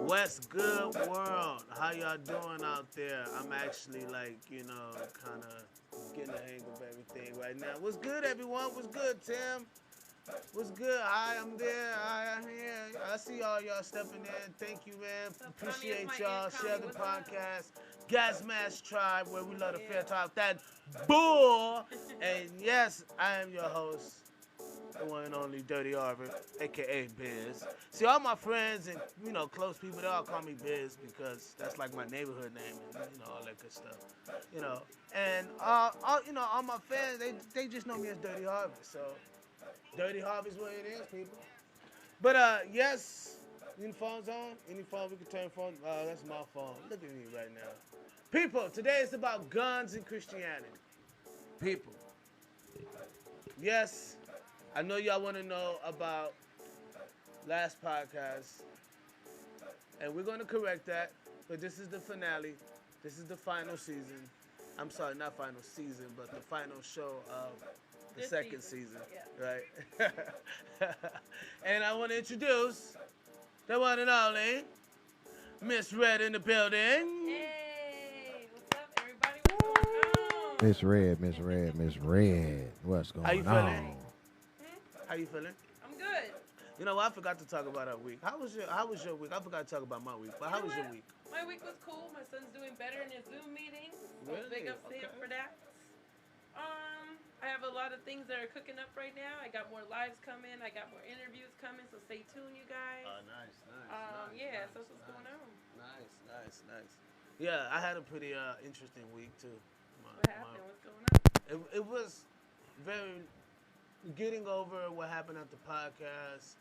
What's good, world? How y'all doing out there? I'm actually kind of getting the hang of everything right now. What's good, everyone? What's good, Tim? What's good? Hi, I'm there. Hi, I'm here. I see all y'all stepping in. Thank you, man. Appreciate y'all. Share the podcast. Gasmasktribe, where we love to fair talk that bull. And yes, I am your host, the one and only Dirty Harvard, aka Biz. See, all my friends and close people, they all call me Biz because that's like my neighborhood name and all that good stuff. And all my fans, they just know me as Dirty Harvard. So Dirty Harvard's what it is, people. But yes, any phones on? Any phone we can turn phone? That's my phone. Look at me right now. People, today is about guns and Christianity. People. Yes. I know y'all want to know about last podcast, and we're going to correct that, but this is the finale. This is the final season. I'm sorry, not final season, but the final show of the second season. Yeah. Right? And I want to introduce the one and only Miss Red in the building. Hey, what's up, everybody? What's going on? Miss Red. What's going on? How you feeling? How you feeling? I'm good. You know, I forgot to talk about our week. How was your week? I forgot to talk about my week, but how was your week? My week was cool. My son's doing better in his Zoom meetings. So Really? big up to him for that. I have a lot of things that are cooking up right now. I got more lives coming. I got more interviews coming, so stay tuned, you guys. Oh, nice. Yeah, so that's what's going on. Nice. Yeah, I had a pretty interesting week too. What happened? What's going on? It was very getting over what happened at the podcast,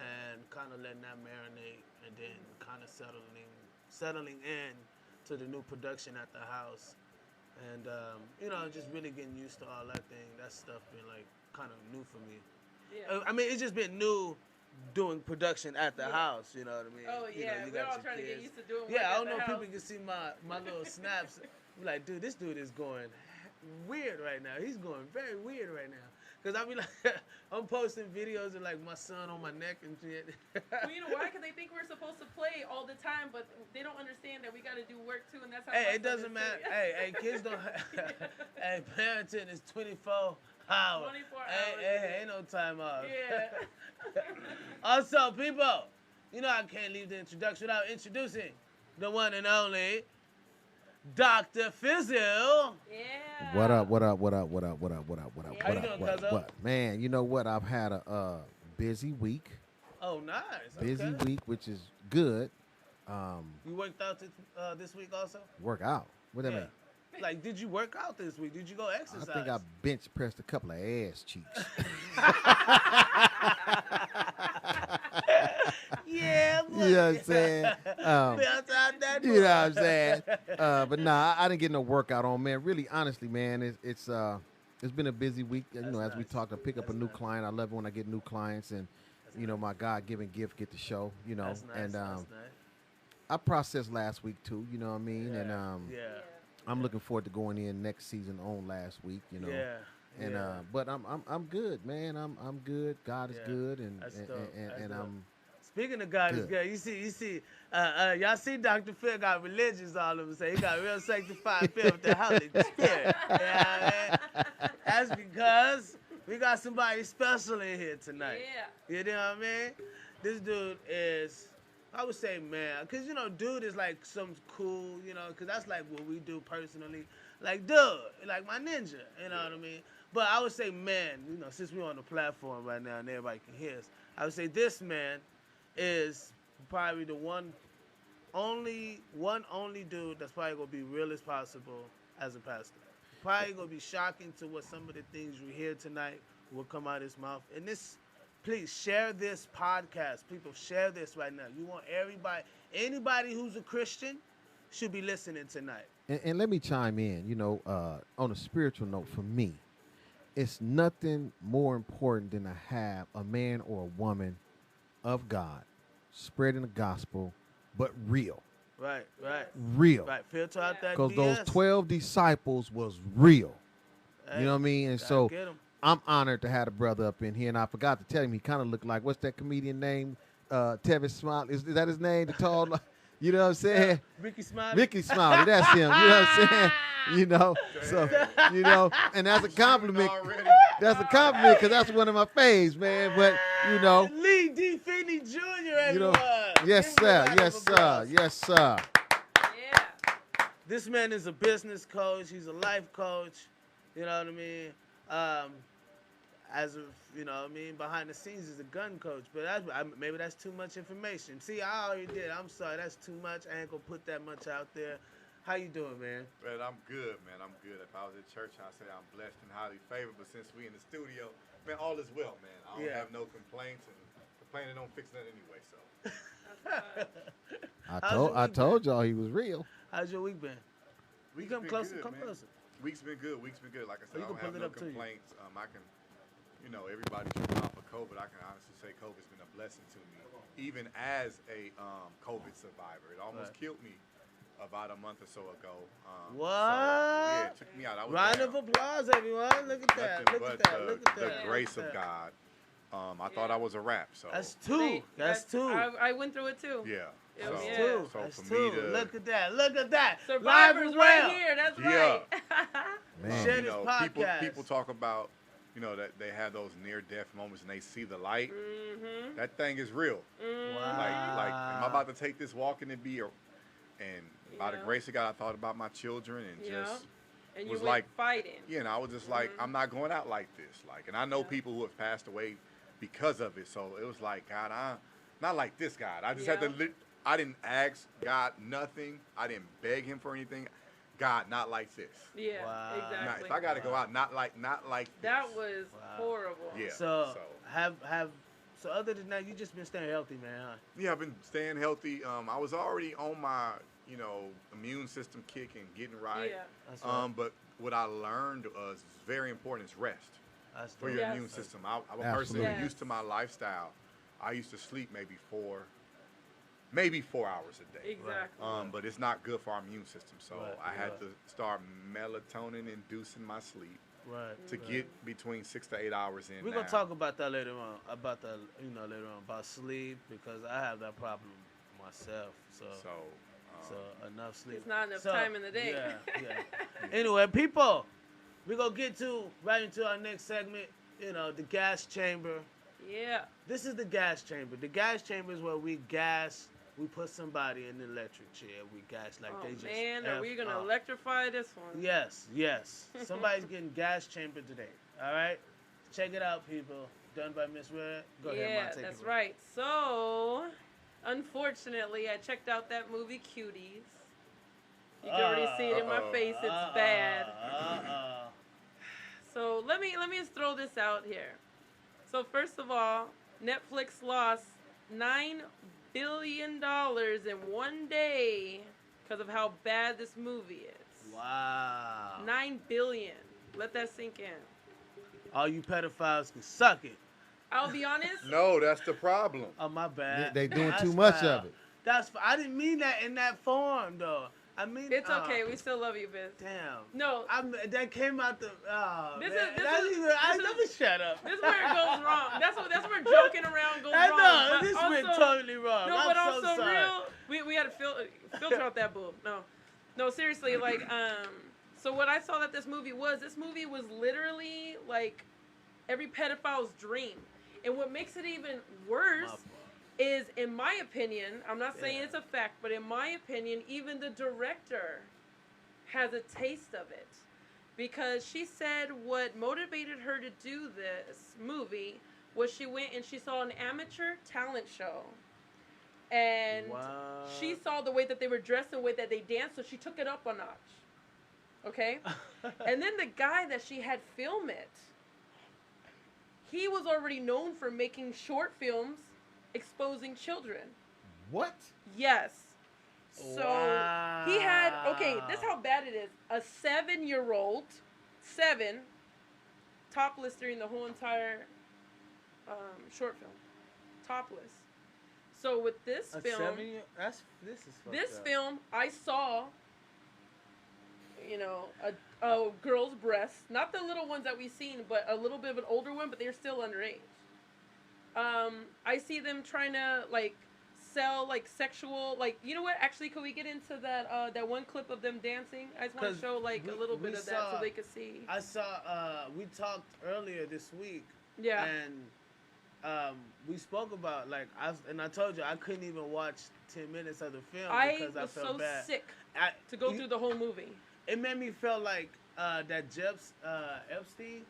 and kind of letting that marinate, and then kind of settling in to the new production at the house, and just really getting used to all that thing. That stuff been like kind of new for me. Yeah. I mean, it's just been new doing production at the house. You know what I mean? Oh yeah, we're all trying to get used to doing. Yeah, I don't work know at if the people can see my little snaps. I'm like, dude, this dude is going weird right now. He's going very weird right now. Cause I be like, I'm posting videos of like my son on my neck and shit. Well, you know why? Because they think we're supposed to play all the time, but they don't understand that we got to do work too, and that's how. Hey, it doesn't matter. Hey, kids don't. Hey, parenting is 24 hours. 24 Hey, hours. ain't no time off. Yeah. Also, people, you know I can't leave the introduction without introducing the one and only Dr. Fizzle. Yeah. What up? What up? What up? What up? What up? What up? What up? How What you up? doing, What cuzzo? up? What? Man, you know what? I've had a busy week. Oh, nice. Busy Okay. week, which is good. You worked out this week also? Work out. What that mean? Like, did you work out this week? Did you go exercise? I think I bench pressed a couple of ass cheeks. Yeah, You know what I'm saying? Built out that You know what I'm saying? But nah, I didn't get no workout on, man. Really, honestly, man, it's been a busy week. You know, as we nice. talked, I pick up a new client. I love it when I get new clients, and you know, my God-given gift get to show. You know, That's nice. and that's nice. I processed last week too. You know what I mean? Yeah. And Yeah. I'm looking forward to going in next season on last week. You know. Yeah. And yeah. but I'm good, man. I'm good. God is Yeah. good, and That's dope. That's and dope. I'm Speaking of God is Good. good, you see, y'all see Dr. Phil got religious all of a sudden. He got real sanctified filled with the Holy Spirit. Yeah, man. That's because we got somebody special in here tonight. Yeah. You know what I mean? This dude is, I would say, man, because, you know, dude is like some cool, you know, because that's like what we do personally. Like, dude, like my ninja, you know what I mean? But I would say, man, you know, since we're on the platform right now and everybody can hear us, I would say this man is probably the one only dude that's probably gonna be real as possible as a pastor. Probably gonna be shocking to what some of the things you hear tonight will come out of his mouth. And this, please share this podcast. People, share this right now. You want anybody who's a Christian should be listening tonight. and let me chime in. You know, on a spiritual note, for me, it's nothing more important than to have a man or a woman of God spreading the gospel, but real. Right. Real. Right. Filter out that Because BS. those 12 disciples was real. Hey, You know what I mean? And gotta so get 'em. I'm honored to have a brother up in here. And I forgot to tell him he kind of looked like, what's that comedian name? Tevis Smiley. Is that his name? The tall, you know what I'm saying? Ricky Smiley. Ricky Smiley, that's him. You know what I'm saying? You know, so, you know, and that's a compliment. That's a compliment because that's one of my faves, man. But, you know, Lee D. Fennie Jr. you know, everyone. yes, Give him a sir, round of yes, sir, applause. yes, sir. Yeah. This man is a business coach. He's a life coach. You know what I mean? As of, you know what I mean, behind the scenes he's a gun coach. But maybe that's too much information. See, I already did. I'm sorry. That's too much. I ain't going to put that much out there. How you doing, man? Man, I'm good, man. I'm good. If I was at church, I'd say I'm blessed and highly favored. But since we in the studio, man, all is well, man. I don't have no complaints, and complaining don't fix nothing anyway. So I told y'all he was real. How's your week been? week's Come been closer. good, Come man. closer. Week's been good. Like I said, You I can don't have pull it no up to you. complaints. I can, you know, everybody's tripping off of COVID. I can honestly say COVID's been a blessing to me, even as a COVID survivor. It almost killed me about a month or so ago. What? So, yeah, it took me out. I was Round down. of applause, everyone. Look at that. Nothing Look at but that. Look at the that. grace Look of at that. God. I thought I was a rap. So That's two. That's two. I went through it too. yeah. It So, was Two. so That's for two. me to Look at that. Look at that. Live Survivors and well. right here. That's Yeah. right. Man. Share you this know, podcast. people talk about, you know, that they have those near-death moments and they see the light. Mm-hmm. That thing is real. Wow. Like, am I about to take this walk in the be? And by the Yeah. grace of God, I thought about my children and Yeah. just, And you was went like- fighting. yeah, and I was just like, I'm not going out like this. Like, and I know people who have passed away because of it. So it was like, God, I'm not like this God. I just had to. I didn't ask God nothing. I didn't beg Him for anything. God, not like this. Yeah, Wow. Now, exactly. if I got to go out, not like this. That was Wow. horrible. Yeah. So so other than that, you just been staying healthy, man, huh? Yeah, I've been staying healthy. I was already on my, you know, immune system kick and getting right. Yeah. That's right. But what I learned was very important is rest That's for dope. your Yes. immune system. I'm a person Absolutely. who used to my lifestyle. I used to sleep maybe 4 hours a day. Exactly. But it's not good for our immune system. So Right, I had right. to start melatonin inducing my sleep Right. to get between 6 to 8 hours in. We're now. gonna talk about that later on. Later on about sleep because I have that problem myself. So So enough sleep. It's not enough So, time in the day. Yeah. Anyway, people, We're going to get to right into our next segment, you know, the gas chamber. Yeah. This is the gas chamber. The gas chamber is where we put somebody in the electric chair. We gas like they just. Man, are we gonna up. electrify this one? Yes. Somebody's getting gas chamber today. All right, check it out, people. Done by Miss Red. Go ahead, Yeah, take that's it. right. So, unfortunately, I checked out that movie Cuties. You can already see it in my face. It's bad. So let me just throw this out here. So first of all, Netflix lost $9 billion in one day because of how bad this movie is. Wow. $9 billion. Let that sink in. All you pedophiles can suck it. I'll be honest. No, that's the problem. Oh, my bad. They doing That's too much foul. of it. I didn't mean that in that form, though. I mean, It's okay. We still love you, Biz. Damn. No. That came out the. This man. is- Let me shut up. This is where it goes wrong. That's where joking around goes wrong. No, But this went also- totally wrong. No, I'm but so also sorry. we had to filter out that bull. No, seriously, like so what I saw that this movie was literally like every pedophile's dream. And what makes it even worse is, in my opinion, I'm not saying it's a fact, but in my opinion, even the director has a taste of it. Because she said what motivated her to do this movie was she went and she saw an amateur talent show. And she saw the way that they were dressed and the way that they danced, so she took it up a notch. Okay? And then the guy that she had film it, he was already known for making short films exposing children. What? Yes. So he had, this is how bad it is. A 7-year-old, topless during the whole entire short film. Topless. So with this film, this film, I saw, you know, a girl's breast. Not the little ones that we've seen, but a little bit of an older one, but they're still underage. I see them trying to, like, sell, like, sexual, like, you know what? Actually, could we get into that one clip of them dancing? I just want to show, like, a little bit of that so they could see. I saw, we talked earlier this week. Yeah. And we spoke about, like, I told you I couldn't even watch 10 minutes of the film because I was felt so bad. sick to go through the whole movie. It made me feel like that Jeff's Epstein.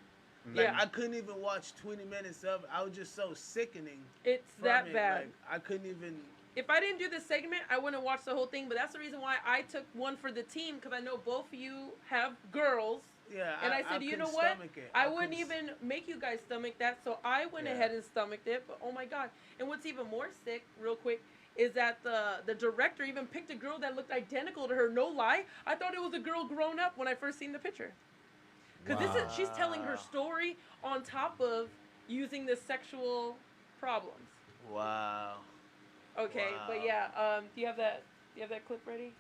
Yeah. I couldn't even watch 20 minutes of it. I was just so sickening. It's that bad. Like, I couldn't even. If I didn't do this segment, I wouldn't watch the whole thing. But that's the reason why I took one for the team, because I know both of you have girls. Yeah. And I said, you know what? I wouldn't even make you guys stomach that. So I went ahead and stomached it. But oh my God. And what's even more sick, real quick, is that the director even picked a girl that looked identical to her. No lie. I thought it was a girl grown up when I first seen the picture. Because she's telling her story on top of using the sexual problems. Wow. Okay, but yeah, do you have that clip ready?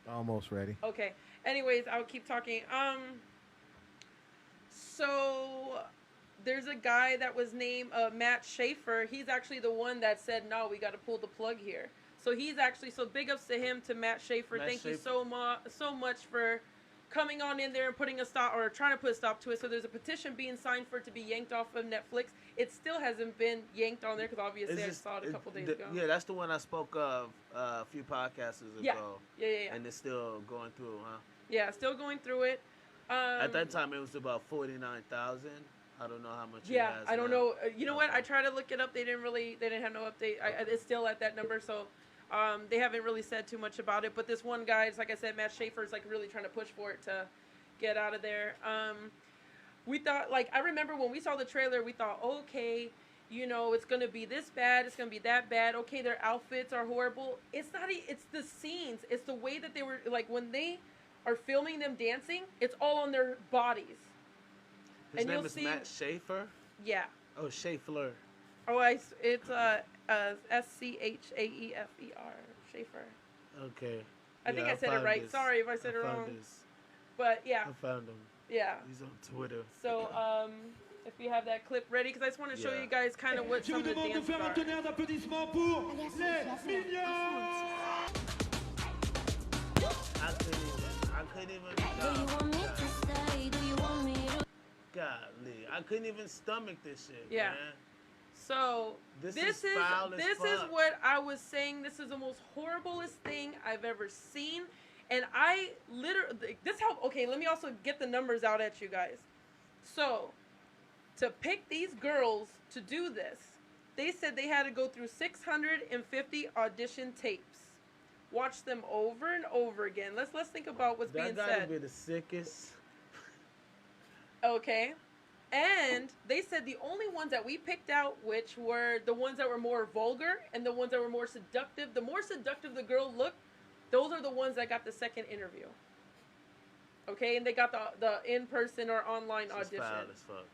Almost ready. Okay. Anyways, I'll keep talking. So there's a guy that was named Matt Schaefer. He's actually the one that said, no, we got to pull the plug here. So he's actually, so big ups to him, to Matt Schaefer. Thank you so much for coming on in there and putting a stop, or trying to put a stop to it. So there's a petition being signed for it to be yanked off of Netflix. It still hasn't been yanked on there because obviously I saw it a couple days ago. Yeah, that's the one I spoke of a few podcasts ago. Yeah. And it's still going through, huh? Yeah, still going through it. At that time, it was about 49,000. I don't know how much. Yeah, it has I don't now. know. You know what? I tried to look it up. They didn't have no update. It's still at that number, so they haven't really said too much about it. But this one guy, like I said, Matt Schaefer is like really trying to push for it to get out of there. We thought, like, I remember when we saw the trailer, we thought, okay, you know, it's gonna be this bad, it's gonna be that bad. Okay, their outfits are horrible. It's not. It's the scenes. It's the way that they were, like, when they are filming them dancing. It's all on their bodies. His name is Matt Schaefer? Yeah. Oh, Schaefer. Oh, it's Schaefer. Schaefer. Okay. I think I said it right. Sorry if I said it wrong. But yeah. I found him. Yeah. He's on Twitter. So, if you have that clip ready, because I just want to show you guys kind of what some of the dances are. I couldn't even. Do you want me to stay? Do you want me to Golly, I couldn't even stomach this shit. Yeah. Man. So This is foul as this is fuck. what I was saying. This is the most horriblest thing I've ever seen, and I literally this help. Okay, let me also get the numbers out at you guys. So, to pick these girls to do this, they said they had to go through 650 audition tapes, watch them over and over again. Let's think about what's being That gotta said. be the sickest. Okay. And they said the only ones that we picked out, which were the ones that were more vulgar and the ones that were more seductive. The more seductive the girl looked, those are the ones that got the second interview. Okay, and they got the in-person or online This is audition. foul as fuck.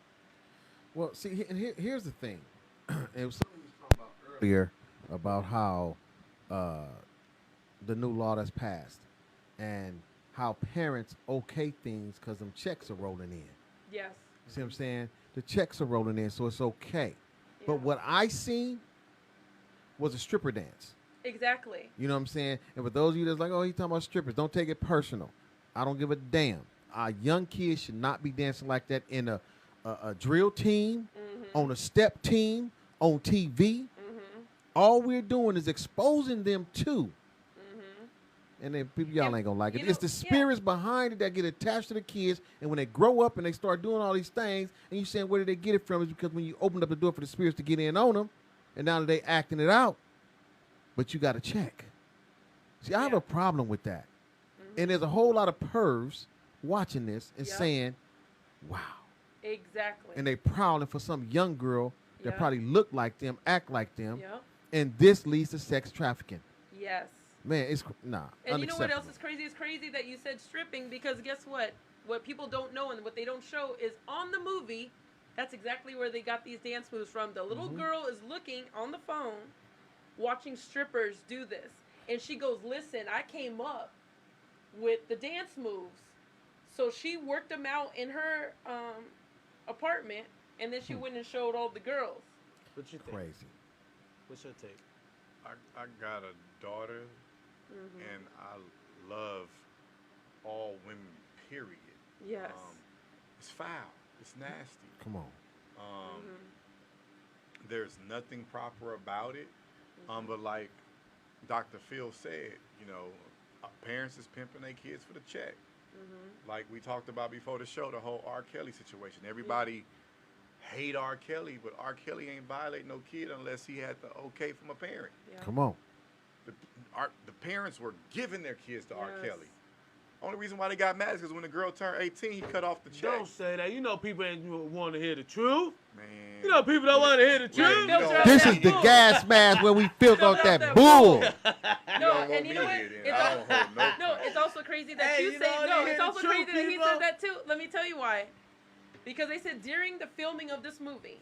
Well, see, and here's the thing. It was something we was talking about earlier about how the new law that's passed and how parents okay things because them checks are rolling in. Yes. See what I'm saying? The checks are rolling in, so it's okay. Yeah. But what I seen was a stripper dance. Exactly. You know what I'm saying? And for those of you that's like, oh, he's talking about strippers, don't take it personal. I don't give a damn. Our young kids should not be dancing like that in a drill team, on a step team, on TV. All we're doing is exposing them to. And then people, y'all ain't gonna like it. You It's know, the spirits behind it that get attached to the kids. And when they grow up and they start doing all these things, and you saying where did they get it from? Is because when you opened up the door for the spirits to get in on them, and now that they acting it out, but you got to check. See, I have a problem with that. And there's a whole lot of pervs watching this and saying, "Wow." Exactly. And they prowling for some young girl that probably look like them, act like them, Yep. and this leads to sex trafficking. Yes. Man, it's nah. And you know what else unacceptable. is crazy? It's crazy that you said stripping because guess what? What people don't know and what they don't show is on the movie, that's exactly where they got these dance moves from. The little girl is looking on the phone, watching strippers do this. And she goes, listen, I came up with the dance moves. So she worked them out in her apartment, and then she went and showed all the girls. What you think? Crazy. What's your take? I got a daughter, and I love all women. Period. Yes. It's foul. It's nasty. Come on. There's nothing proper about it. But like Dr. Phil said, you know, parents is pimping their kids for the check. Like we talked about before the show, the whole R. Kelly situation. Everybody hate R. Kelly, but R. Kelly ain't violate no kid unless he had the okay from a parent. Yeah. Come on. The parents were giving their kids to R. Yes. Kelly. Only reason why they got mad is because when the girl turned 18, he cut off the check. Don't say that. You know people ain't want to hear the truth. Man. You know people don't want to hear the truth. you know- This is the gas mask where we filled out that bull. No, don't and want you me know what? here then. It's I don't hold no no, it's also crazy that Hey, you you say know, no. you It's hear also the crazy truth, that he people? said that too. Let me tell you why. Because they said during the filming of this movie,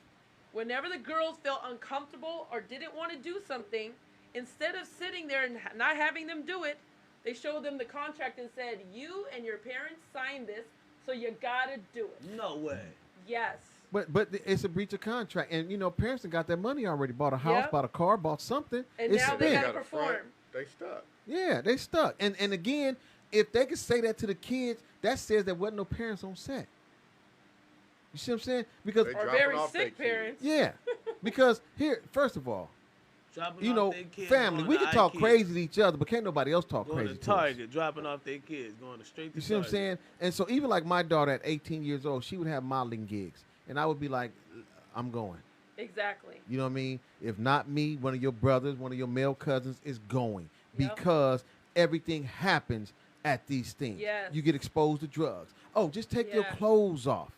whenever the girls felt uncomfortable or didn't want to do something, instead of sitting there and not having them do it, they showed them the contract and said, "You and your parents signed this, so you gotta do it." No way. Yes. But it's a breach of contract. And, you know, parents that got their money already, bought a house, Yep. bought a car, bought something. And it's now they spent. gotta got a front, perform. They stuck. Yeah, they stuck. And again, if they could say that to the kids, that says there wasn't no parents on set. You see what I'm saying? Because They Or dropping very off sick their kids. parents. yeah, because here, first of all, Dropping you off know, their kids, family, going we to can talk IKEA, crazy to each other, but can't nobody else talk Going crazy to to us. Target, dropping off their kids, going straight to You see what I'm Target. saying? And so even like my daughter at 18 years old, she would have modeling gigs, and I would be like, I'm going. Exactly. You know what I mean? If not me, one of your brothers, one of your male cousins is going Yep. because everything happens at these things. Yes. You get exposed to drugs. Oh, just take your Yes. clothes off.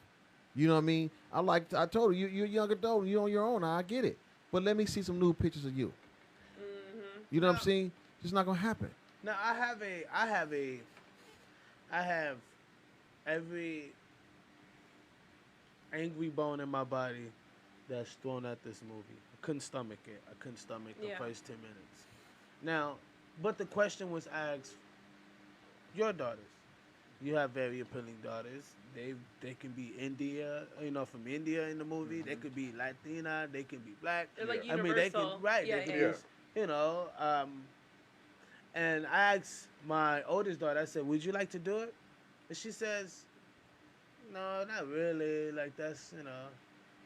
You know what I mean? I told her, you're a young adult, you're on your own. I get it. But let me see some nude pictures of you. You know what I'm saying? It's not going to happen. Now I have every angry bone in my body that's thrown at this movie. I couldn't stomach it. I couldn't stomach the Yeah. first 10 minutes. Now, but the question was asked, your daughters. You have very appealing daughters. They can be India, from India in the movie. They could be Latina. They can be black. They're like I mean, they universal. can right. Yeah, they can yeah. be, and I asked my oldest daughter. I said, "Would you like to do it?" And she says, no, not really. Like that's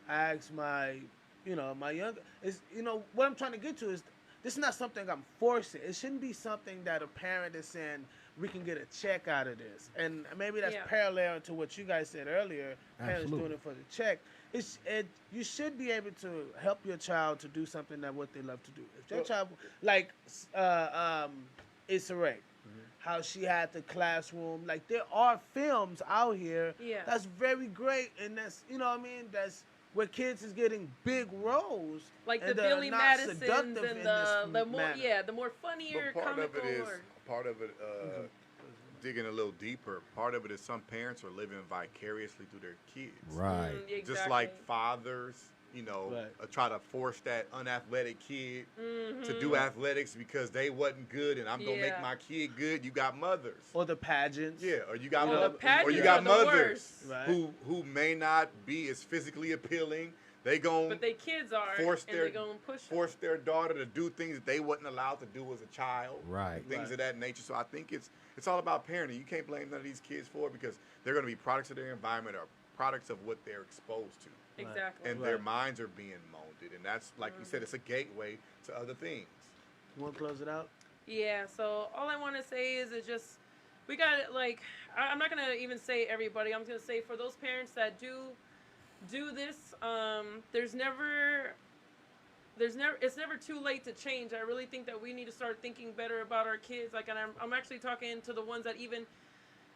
I asked my, my younger. Is what I'm trying to get to is this is not something I'm forcing. It shouldn't be something that a parent is saying we can get a check out of this, and maybe that's parallel to what you guys said earlier. Parents Absolutely. doing it for the check. You should be able to help your child to do something that what they love to do. If your child like Issa Rae, how she had the classroom. Like there are films out here that's very great, and that's what I mean. That's where kids is getting big roles, like the and Billy not Madisons seductive and in the this more manner. the more funnier But comical. part of it, digging a little deeper. Part of it is some parents are living vicariously through their kids. Right. Exactly. Just like fathers, Right. try to force that unathletic kid to do athletics because they wasn't good, and I'm gonna make my kid good. You got mothers, Or the pageants. yeah, or you got the pageants or you got are the mothers worst. Right. who may not be as physically appealing. They gon' But they kids are, force and their they gonna push them. force their daughter to do things that they wasn't allowed to do as a child, Right. and things Right. of that nature. So I think it's all about parenting. You can't blame none of these kids for it because they're going to be products of their environment or products of what they're exposed to, Exactly. and their minds are being molded. And that's like you said, it's a gateway to other things. You want to close it out? Yeah, so all I want to say is it just, we got to, like, I'm not going to even say everybody. I'm going to say for those parents that do this, it's never too late to change. I really think that we need to start thinking better about our kids. Like, and I'm actually talking to the ones that even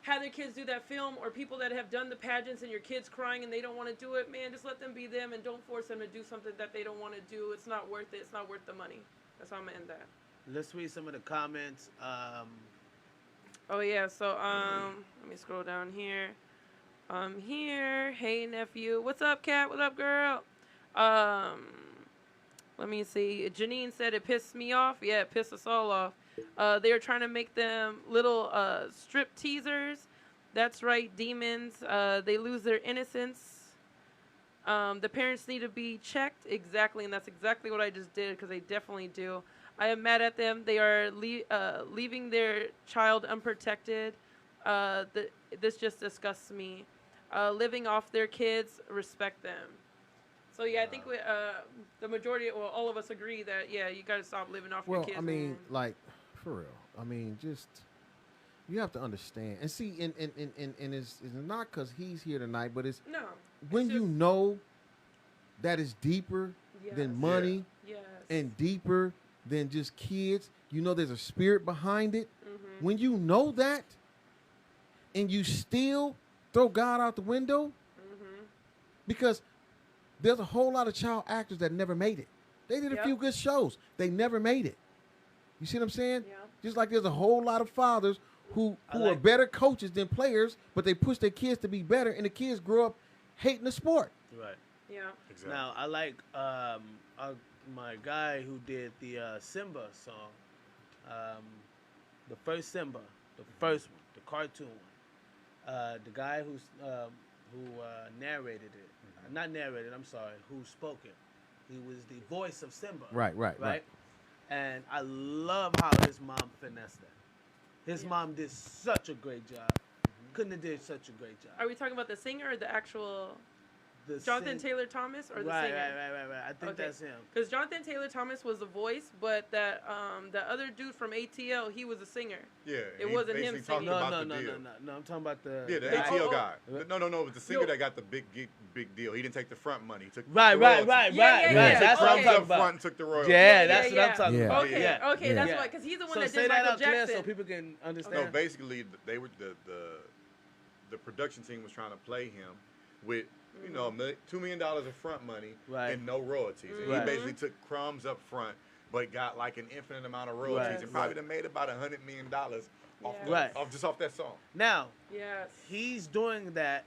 had their kids do that film, or people that have done the pageants and your kids crying and they don't want to do it. Man, just let them be them and don't force them to do something that they don't want to do. It's not worth it. It's not worth the money. That's how I'm going to end that. Let's read some of the comments. Oh yeah, so let me scroll down here. Here, hey nephew, what's up, cat? What up, girl? Let me see. Janine said it pissed me off. Yeah, it pissed us all off. They were trying to make them little strip teasers. That's right, demons. They lose their innocence. The parents need to be checked. Exactly, and that's exactly what I just did because they definitely do. I am mad at them. They are leaving their child unprotected. This just disgusts me. Living off their kids, respect them. So yeah, I think the majority, well, all of us agree that you got to stop living off your kids. Well, I mean, like for real. I mean, just you have to understand and see, and it's not because he's here tonight, but it's no. when it's you just, know that it's deeper yes, than money yes, and deeper than just kids. You know, there's a spirit behind it. mm-hmm. When you know that, and you still throw God out the window, Mm-hmm. because there's a whole lot of child actors that never made it. They did a few good shows. They never made it. You see what I'm saying? Yeah. Just like there's a whole lot of fathers who are like- better coaches than players, but they push their kids to be better, and the kids grow up hating the sport. Right. Yeah. Exactly. Now I like my guy who did the Simba song, the first Simba, the first one, the cartoon one. The guy who narrated it, not narrated. I'm sorry, who spoke it. He was the voice of Simba. Right. And I love how his mom finessed that. His mom did such a great job. Couldn't have did such a great job. Are we talking about the singer or the actual The Jonathan sing- Taylor Thomas or the right, singer? Right. I think Okay. that's him. Because Jonathan Taylor Thomas was the voice, but that the other dude from ATL, he was a singer. Yeah, It he wasn't him basically talked singing. about No. the deal. I'm talking about the Yeah, the guy. ATL guy. Oh. No, it was the singer Yo. that got the big deal. He didn't take the front money. He took Right. the royalties. Yeah. That's what I'm Okay. talking Up front about. and took the royalties. Yeah, that's what I'm Yeah. talking Yeah. about. Okay, Yeah. okay, that's Yeah. why, because he's the one So that say did that Michael out clear Jackson. so people can understand. No, basically they were the production team was trying to play him with $2 million of front money Right. and no royalties. And Right. he basically took crumbs up front, but got like an infinite amount of royalties, Right. and probably done made about $100 million off, Yeah. Right. off that song. Now, Yes. he's doing that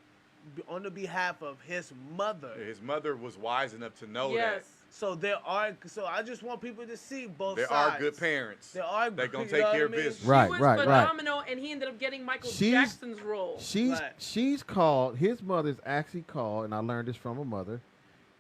on the behalf of his mother. His mother was wise enough to know Yes. So I just want people to see both that there sides. are good parents. There are They're good, gonna you take know care what of I mean? business. Right, He was right. phenomenal, and he ended up getting Michael She's- Jackson's role. She's called. His mother's actually called, and I learned this from her mother.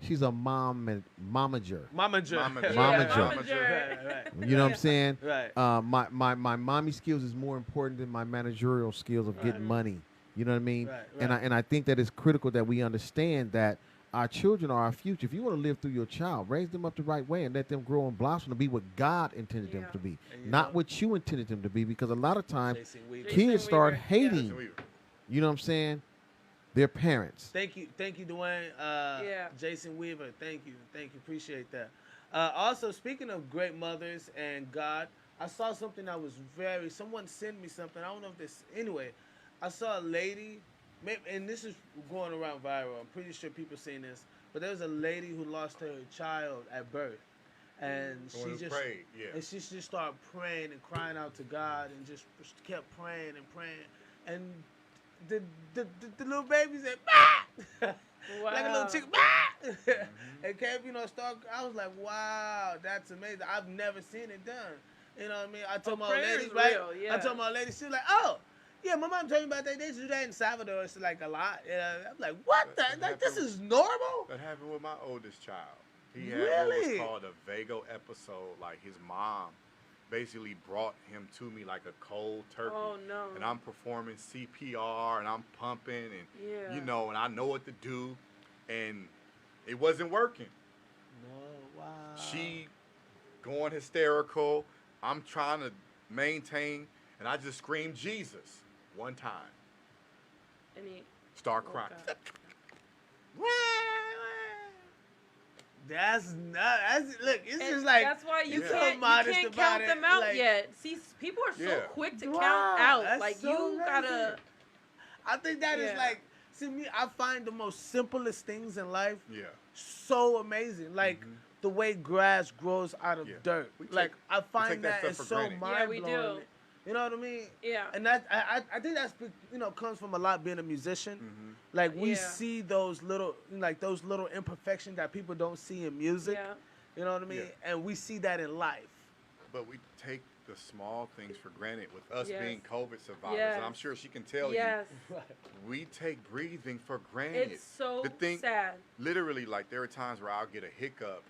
She's a momager. Momager. Momager. Momager. Right. You know what I'm saying? Right. My mommy skills is more important than my managerial skills of getting money You know what I mean? Right, And I think that it's critical that we understand that our children are our future. If you want to live through your child, raise them up the right way and let them grow and blossom to be what God intended them Yeah. to be, And you not know- what you intended them to be. Because a lot of times Jason Weaver. Jason kids start Weaver, yeah. hating, Jason Weaver. you know what I'm saying, their parents. Thank you, Dwayne. Yeah. Jason Weaver. Thank you, appreciate that. Also, speaking of great mothers and God, I saw something that was someone sent me something. I don't know if this. Anyway, I saw a lady, and this is going around viral. I'm pretty sure people seen this, but there was a lady who lost her child at birth, and The one she who just prayed, yeah. and she just started praying and crying out to God, and just kept praying and praying, and the little baby said, "Bah!" like a little Wow. chicken, "Bah!" and kept, start. I was like, wow, that's amazing. I've never seen it done. You know what I mean? I told my old prayer lady, is right? real, yeah. I told my old lady, she was like, oh, yeah, my mom told me about that. They used to do that in Salvador. It's like a lot. I'm like, what the? That Like, this happened- is normal? That happened with my oldest child. He had Really? what was called a vago episode. Like his mom basically brought him to me like a cold turkey. Oh, no. And I'm performing CPR and I'm pumping and Yeah. and I know what to do, and it wasn't working. No, wow. She going hysterical. I'm trying to maintain, and I just screamed Jesus one time. And he, Start oh, crying. God. That's not. Look, it's And just like that's why you Yeah. can't, modest you can't about count it, them out like- yet. See, people are so Yeah. quick to Wow, count out. that's Like so you gotta. amazing. I think that is Yeah. like, to me, I find the most simplest things in life Yeah. so amazing. Like the way grass grows out of Yeah. dirt. We take- Like I take find that that is stuff for so granted. mind Yeah, we blowing. do. You know what I mean? Yeah. And that I think that's comes from a lot being a musician. Like we Yeah. see those little imperfections that people don't see in music. Yeah. You know what I mean? Yeah. And we see that in life. But we take the small things for granted with us Yes. being COVID survivors. Yes. And I'm sure she can tell Yes. you, we take breathing for granted. It's so The thing- sad. Literally, like there are times where I'll get a hiccup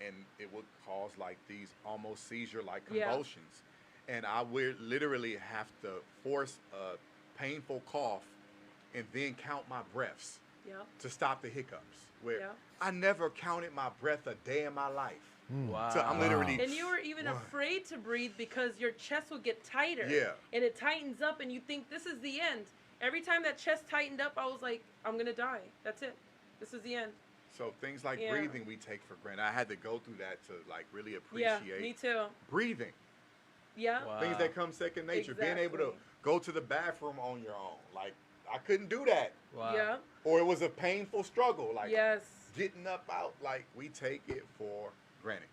and it would cause like these almost seizure-like Yeah. convulsions. And I would literally have to force a painful cough and then count my breaths Yeah. to stop the hiccups. Where Yeah. I never counted my breath a day in my life. Wow. So I'm literally And you were even Wow. afraid to breathe because your chest would get tighter. Yeah. And it tightens up, and you think this is the end. Every time that chest tightened up, I was like, I'm gonna die. That's it. This is the end. So things like Yeah. breathing we take for granted. I had to go through that to like really Yeah. appreciate Me too. breathing. Yeah. Wow. Things that come second nature. Being able to Exactly. go to the bathroom on your own. Like I couldn't do that. Wow. Yeah. Or it was a painful struggle. Like Yes. getting up out. Like we take it for granted.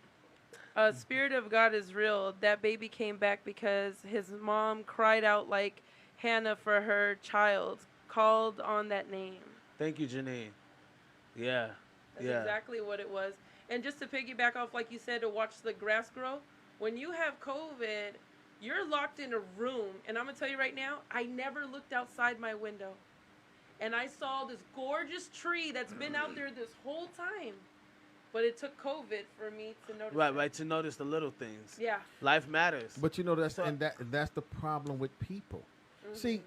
Spirit of God is real. That baby came back because his mom cried out like Hannah for her child, called on that name. Thank you, Janine. Yeah. That's Yeah. exactly what it was. And just to piggyback off, like you said, to watch the grass grow, when you have COVID, you're locked in a room. And I'm going to tell you right now, I never looked outside my window. And I saw this gorgeous tree that's been out there this whole time. But it took COVID for me to notice it. Right. To notice the little things. Yeah. Life matters. But that's So- that's the problem with people. See,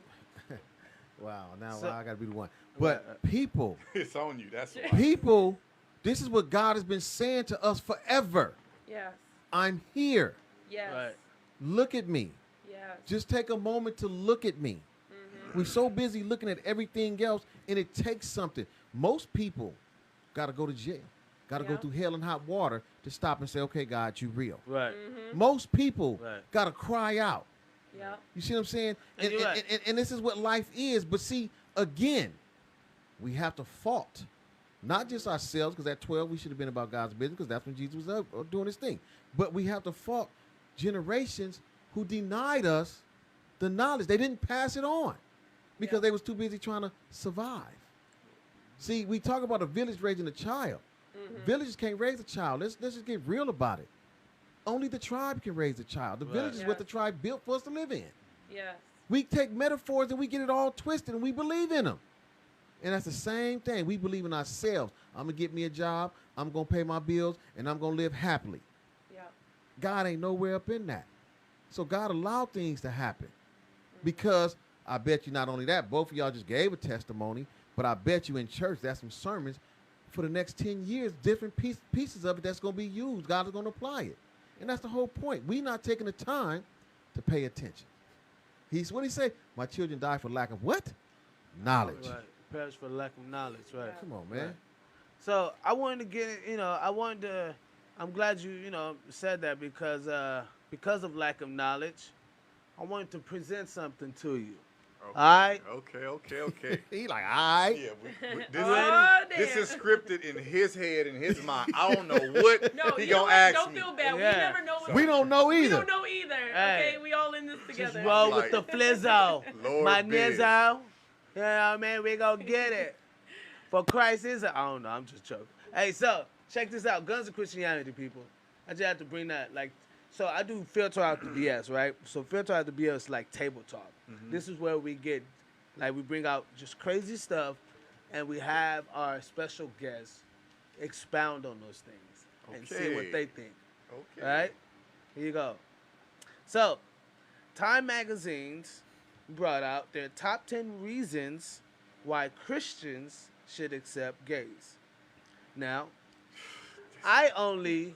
wow, now So- I got to be the one. But Right. people, It's on you. That's why. people, this is what God has been saying to us forever. Yes. I'm here. Yes. Right. Look at me. Yes. Just take a moment to look at me. We're so busy looking at everything else, and it takes something. Most people got to go to jail, got to go Yeah. through hell and hot water to stop and say, okay, God, you real. Right. Most people Right. got to cry out. Yeah. You see what I'm saying? And you're right. And this is what life is. But see, again, we have to fault not just ourselves, because at 12 we should have been about God's business, because that's when Jesus was doing his thing. But we have to fault generations who denied us the knowledge. They didn't pass it on because Yeah. they was too busy trying to survive. See, we talk about a village raising a child. Villages can't raise a child. Let's just get real about it. Only the tribe can raise a child. The Right. village is what the Yes. tribe built for us to live in. Yes. We take metaphors and we get it all twisted and we believe in them. And that's the same thing. We believe in ourselves. I'm going to get me a job. I'm going to pay my bills and I'm going to live happily. Yeah. God ain't nowhere up in that. So God allowed things to happen because I bet you not only that, both of y'all just gave a testimony, but I bet you in church that's some sermons for the next 10 years, different pieces of it that's going to be used. God is going to apply it. And that's the whole point. We not taking the time to pay attention. What he say? My children die for lack of what? Knowledge. Right. Perish for lack of knowledge, right? Come on, man. Right. So I wanted to get, I'm glad you, said that because of lack of knowledge, I wanted to present something to you. Okay. All right? Okay. He like, all right. Yeah, this is scripted in his head, in his mind. I don't know what he gonna ask don't me. feel bad. Yeah. We never know. We don't know We either. don't know either. Hey. Okay, we all in this Just together. roll Like, with the flizzo. Lord My biz. nizzo. You know what I mean? We gonna get it. For Christ is I don't know. I'm just joking. Hey, so check this out. Guns of Christianity, people. I just have to bring that. So I do Filter Out the BS, right? So Filter Out the BS is like table talk. Mhm. This is where we get, we bring out just crazy stuff, and we have our special guests expound on those things and see what Okay. they think. Okay. All right? Here you go. So, Time Magazine's brought out their top 10 reasons why Christians should accept gays. Now, I only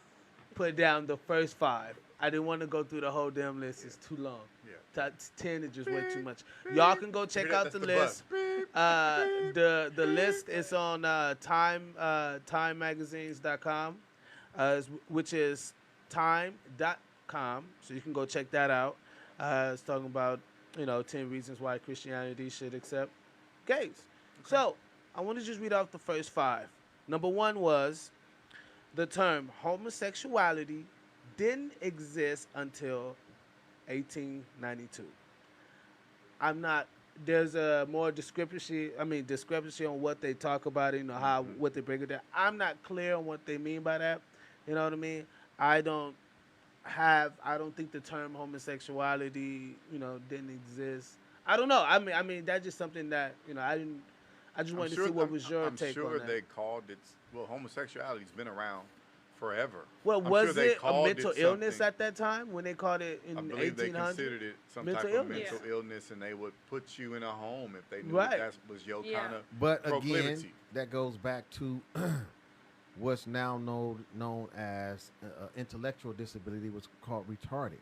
put down the first 5. I didn't want to go through the whole damn list. It's too long. Yeah. Top 10 is just way too much. Y'all can go check out the list. The list is on timemagazines.com, which is time.com. So you can go check that out. It's talking about 10 reasons why Christianity should accept gays. So I want to just read off the first 5. Number 1 was the term homosexuality didn't exist until 1892. There's a more discrepancy on what they talk about, what they break it down. I'm not clear on what they mean by that. You know what I mean? I don't think the term homosexuality, didn't exist. I don't know. I mean that's just something that, I just wanted to see what was your take on that. I'm sure they called it, homosexuality's been around forever. Well, I'm was sure they it a called mental it illness something. at that time when they called it in I believe 1800? they considered it some Mental type of illness. mental illness, and they would put you in a home if they knew Right. that was your Yeah. kind of But proclivity. again, that goes back to what's now known as intellectual disability, was called retarded.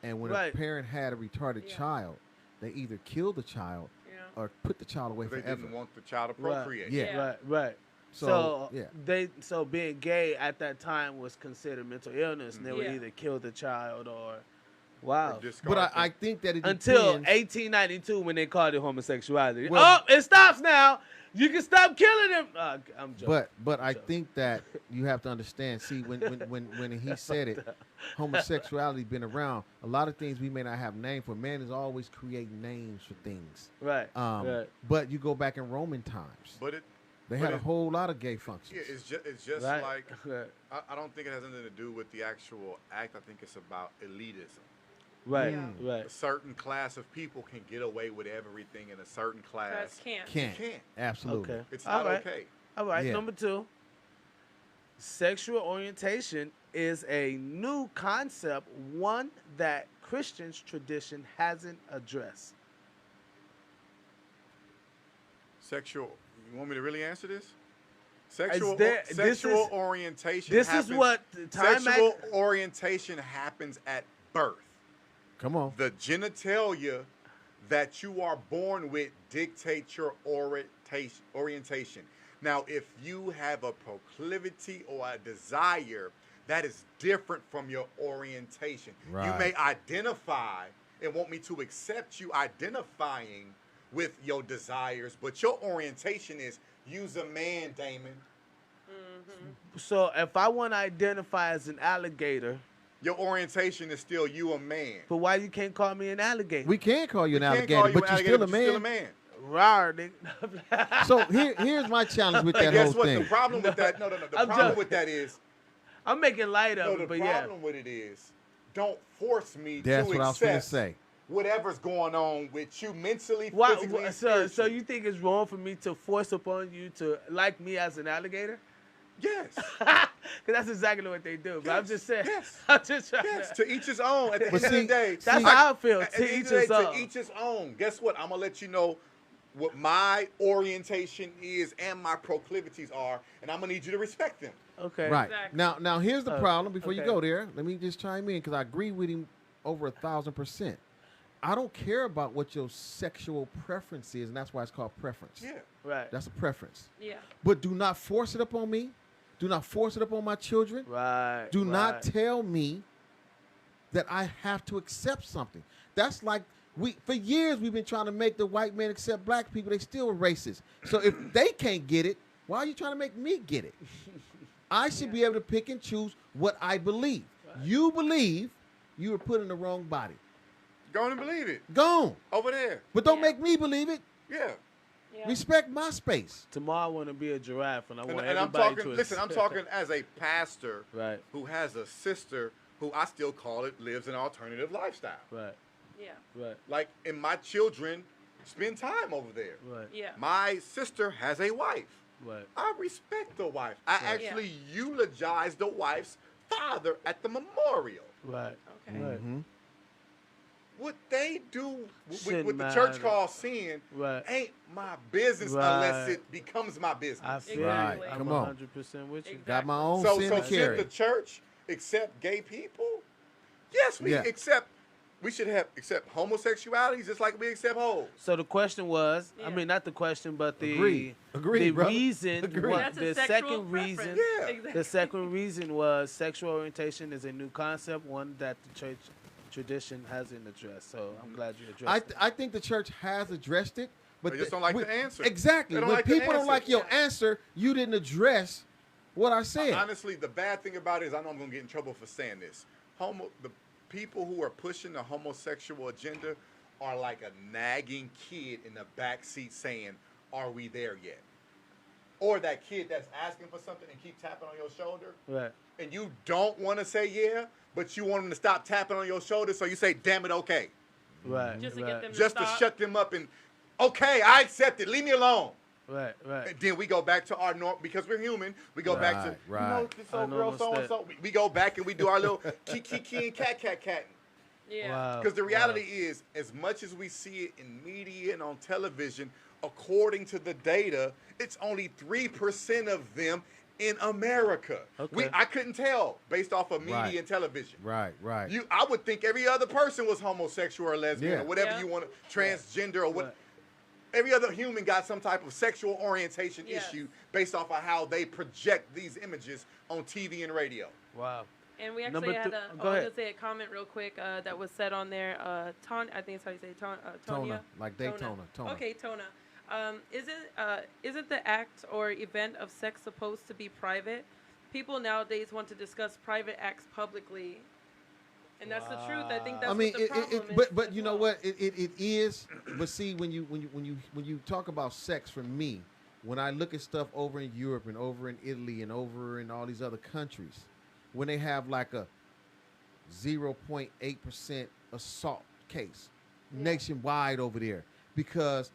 And when Right. a parent had a retarded Yeah. child, they either killed the child Yeah. or put the child away They forever. didn't want the child to Right. procreate. Yeah. Right. So, yeah. So being gay at that time was considered mental illness, and they would Yeah. either kill the child or, wow. Or discard But I them. think that it Until depends. 1892 when they called it homosexuality. Well- It stops now. You can stop killing them. I'm joking. But I think that you have to understand. See, when he said it, homosexuality been around. A lot of things we may not have names for. Man is always creating names for things. Right. Right. But you go back in Roman times, But they but had a it- whole lot of gay functions. yeah, it's just Right. like Right. I don't think it has anything to do with the actual act. I think it's about elitism. Right. Yeah. Right. A certain class of people can get away with everything, and a certain class Can't. Can't. can't. Absolutely. Okay. It's All not right. okay. All right. Yeah. Number 2. Sexual orientation is a new concept, one that Christians tradition hasn't addressed. Sexual. You want me to really answer this? Sexual this is- orientation. This happens, is what the Time sexual orientation happens at birth. Come on. The genitalia that you are born with dictate your orientation. Now, if you have a proclivity or a desire, that is different from your orientation. You Right. may identify and want me to accept you identifying with your desires, but your orientation is you's a man, Damon. So if I want to identify as an alligator, Your orientation is still you a man. but why you can't call me an alligator? We can call you an Can't alligator, call you but an you're alligator, still a but you're man. Rawr, nigga. So here's my challenge with that And guess whole what? thing. The problem with that, no. The I'm problem joking. with that is, I'm making light of no, it, the but yeah. problem with it is, don't force me That's to what I was gonna accept say. whatever's going on with you mentally, Why, physically, and so spiritually. you think it's wrong for me to force upon you to like me as an alligator? Yes. Because that's exactly what they do. But I'm just saying. Yes. I'm just trying Yes, to. to each his own. At the But end of see- the day, That's see- how I feel. at the To end each of the his day, own. to each his own. Guess what? I'm gonna let you know what my orientation is and my proclivities are, and I'm gonna need you to respect them. Okay. Right. Exactly. Now here's the problem before you okay. go there. Let me just chime in because I agree with him over 1,000%. I don't care about what your sexual preference is, and that's why it's called preference. Yeah. Right. That's a preference. Yeah. But do not force it upon me. Do not force it upon my children. Right. Do not right. tell me that I have to accept something. That's like for years we've been trying to make the white man accept black people. They still racist. So if they can't get it, why are you trying to make me get it? I should be able to pick and choose what I believe. Right. You believe you were put in the wrong body. Go on and believe it. Gone. Over there. But don't Yeah. make me believe it. Yeah. Yeah. Respect my space. Tomorrow I want to be a giraffe, and I want And I'm everybody talking. to. Listen, I'm talking as a pastor Right. who has a sister who I still call it lives an alternative lifestyle. Right. Yeah. Right. Like, and my children spend time over there. Right. Yeah. My sister has a wife. Right. I respect the wife. I Right. actually eulogize the wife's father at the memorial. Right. Okay. Right. Mhm. What they do with Shouldn't the church matter. calls sin Right. ain't my business unless Right. it becomes my business. I feel Exactly. you. Right. I'm Come on. 100% with you. Exactly. Got my own So sin to should carry. the church accept gay people? Yes, we Yeah. accept. We should have accept homosexuality just like we accept hoes. So the question was, Yeah. I mean, not the question, but the Agreed, the brother. reason. Agreed. What, That's a the sexual second reason. preference. Yeah. Exactly. The second reason was sexual orientation is a new concept, one that the church tradition hasn't addressed. So I'm glad you addressed it. I think the church has addressed it, but They just don't like the answer. Exactly. They don't When like the people don't answer. like your Yeah. answer, you didn't address what I said. Honestly, the bad thing about it is I know I'm gonna get in trouble for saying this. The people who are pushing the homosexual agenda are like a nagging kid in the back seat saying, "Are we there yet?" Or that kid that's asking for something and keep tapping on your shoulder, Right. and you don't want to say yeah, but you want them to stop tapping on your shoulder, so you say, "Damn it, okay," Right. Just to right. get them just to stop. shut them up and, "Okay, I accept it. Leave me alone." Right. Right. And then we go back to our norm because we're human. We go back to Right, you know right. this Our old girl normal so and step. so. We go back and we do our little key and cat. Yeah. Wow. Because the reality wow. is, as much as we see it in media and on television, according to the data, it's only 3% of them in America. Okay. I couldn't tell based off of media Right. and television. Right. I would think every other person was homosexual or lesbian Yeah. or whatever Yeah. you want to, transgender or what. Right. Every other human got some type of sexual orientation Yes. issue based off of how they project these images on TV and radio. Wow. And we Number actually had th- a, go I was ahead. gonna say a comment real quick that was said on there. I think it's how you say it, Tonya. Tona, like Daytona. Tona. Okay, Tona. Isn't the act or event of sex supposed to be private? People nowadays want to discuss private acts publicly, and that's the truth. I think that's I mean, what the problem is. but as you know well. what? It is. But see, when you talk about sex, for me, when I look at stuff over in Europe and over in Italy and over in all these other countries, when they have like a 0.8% assault case nationwide over there, because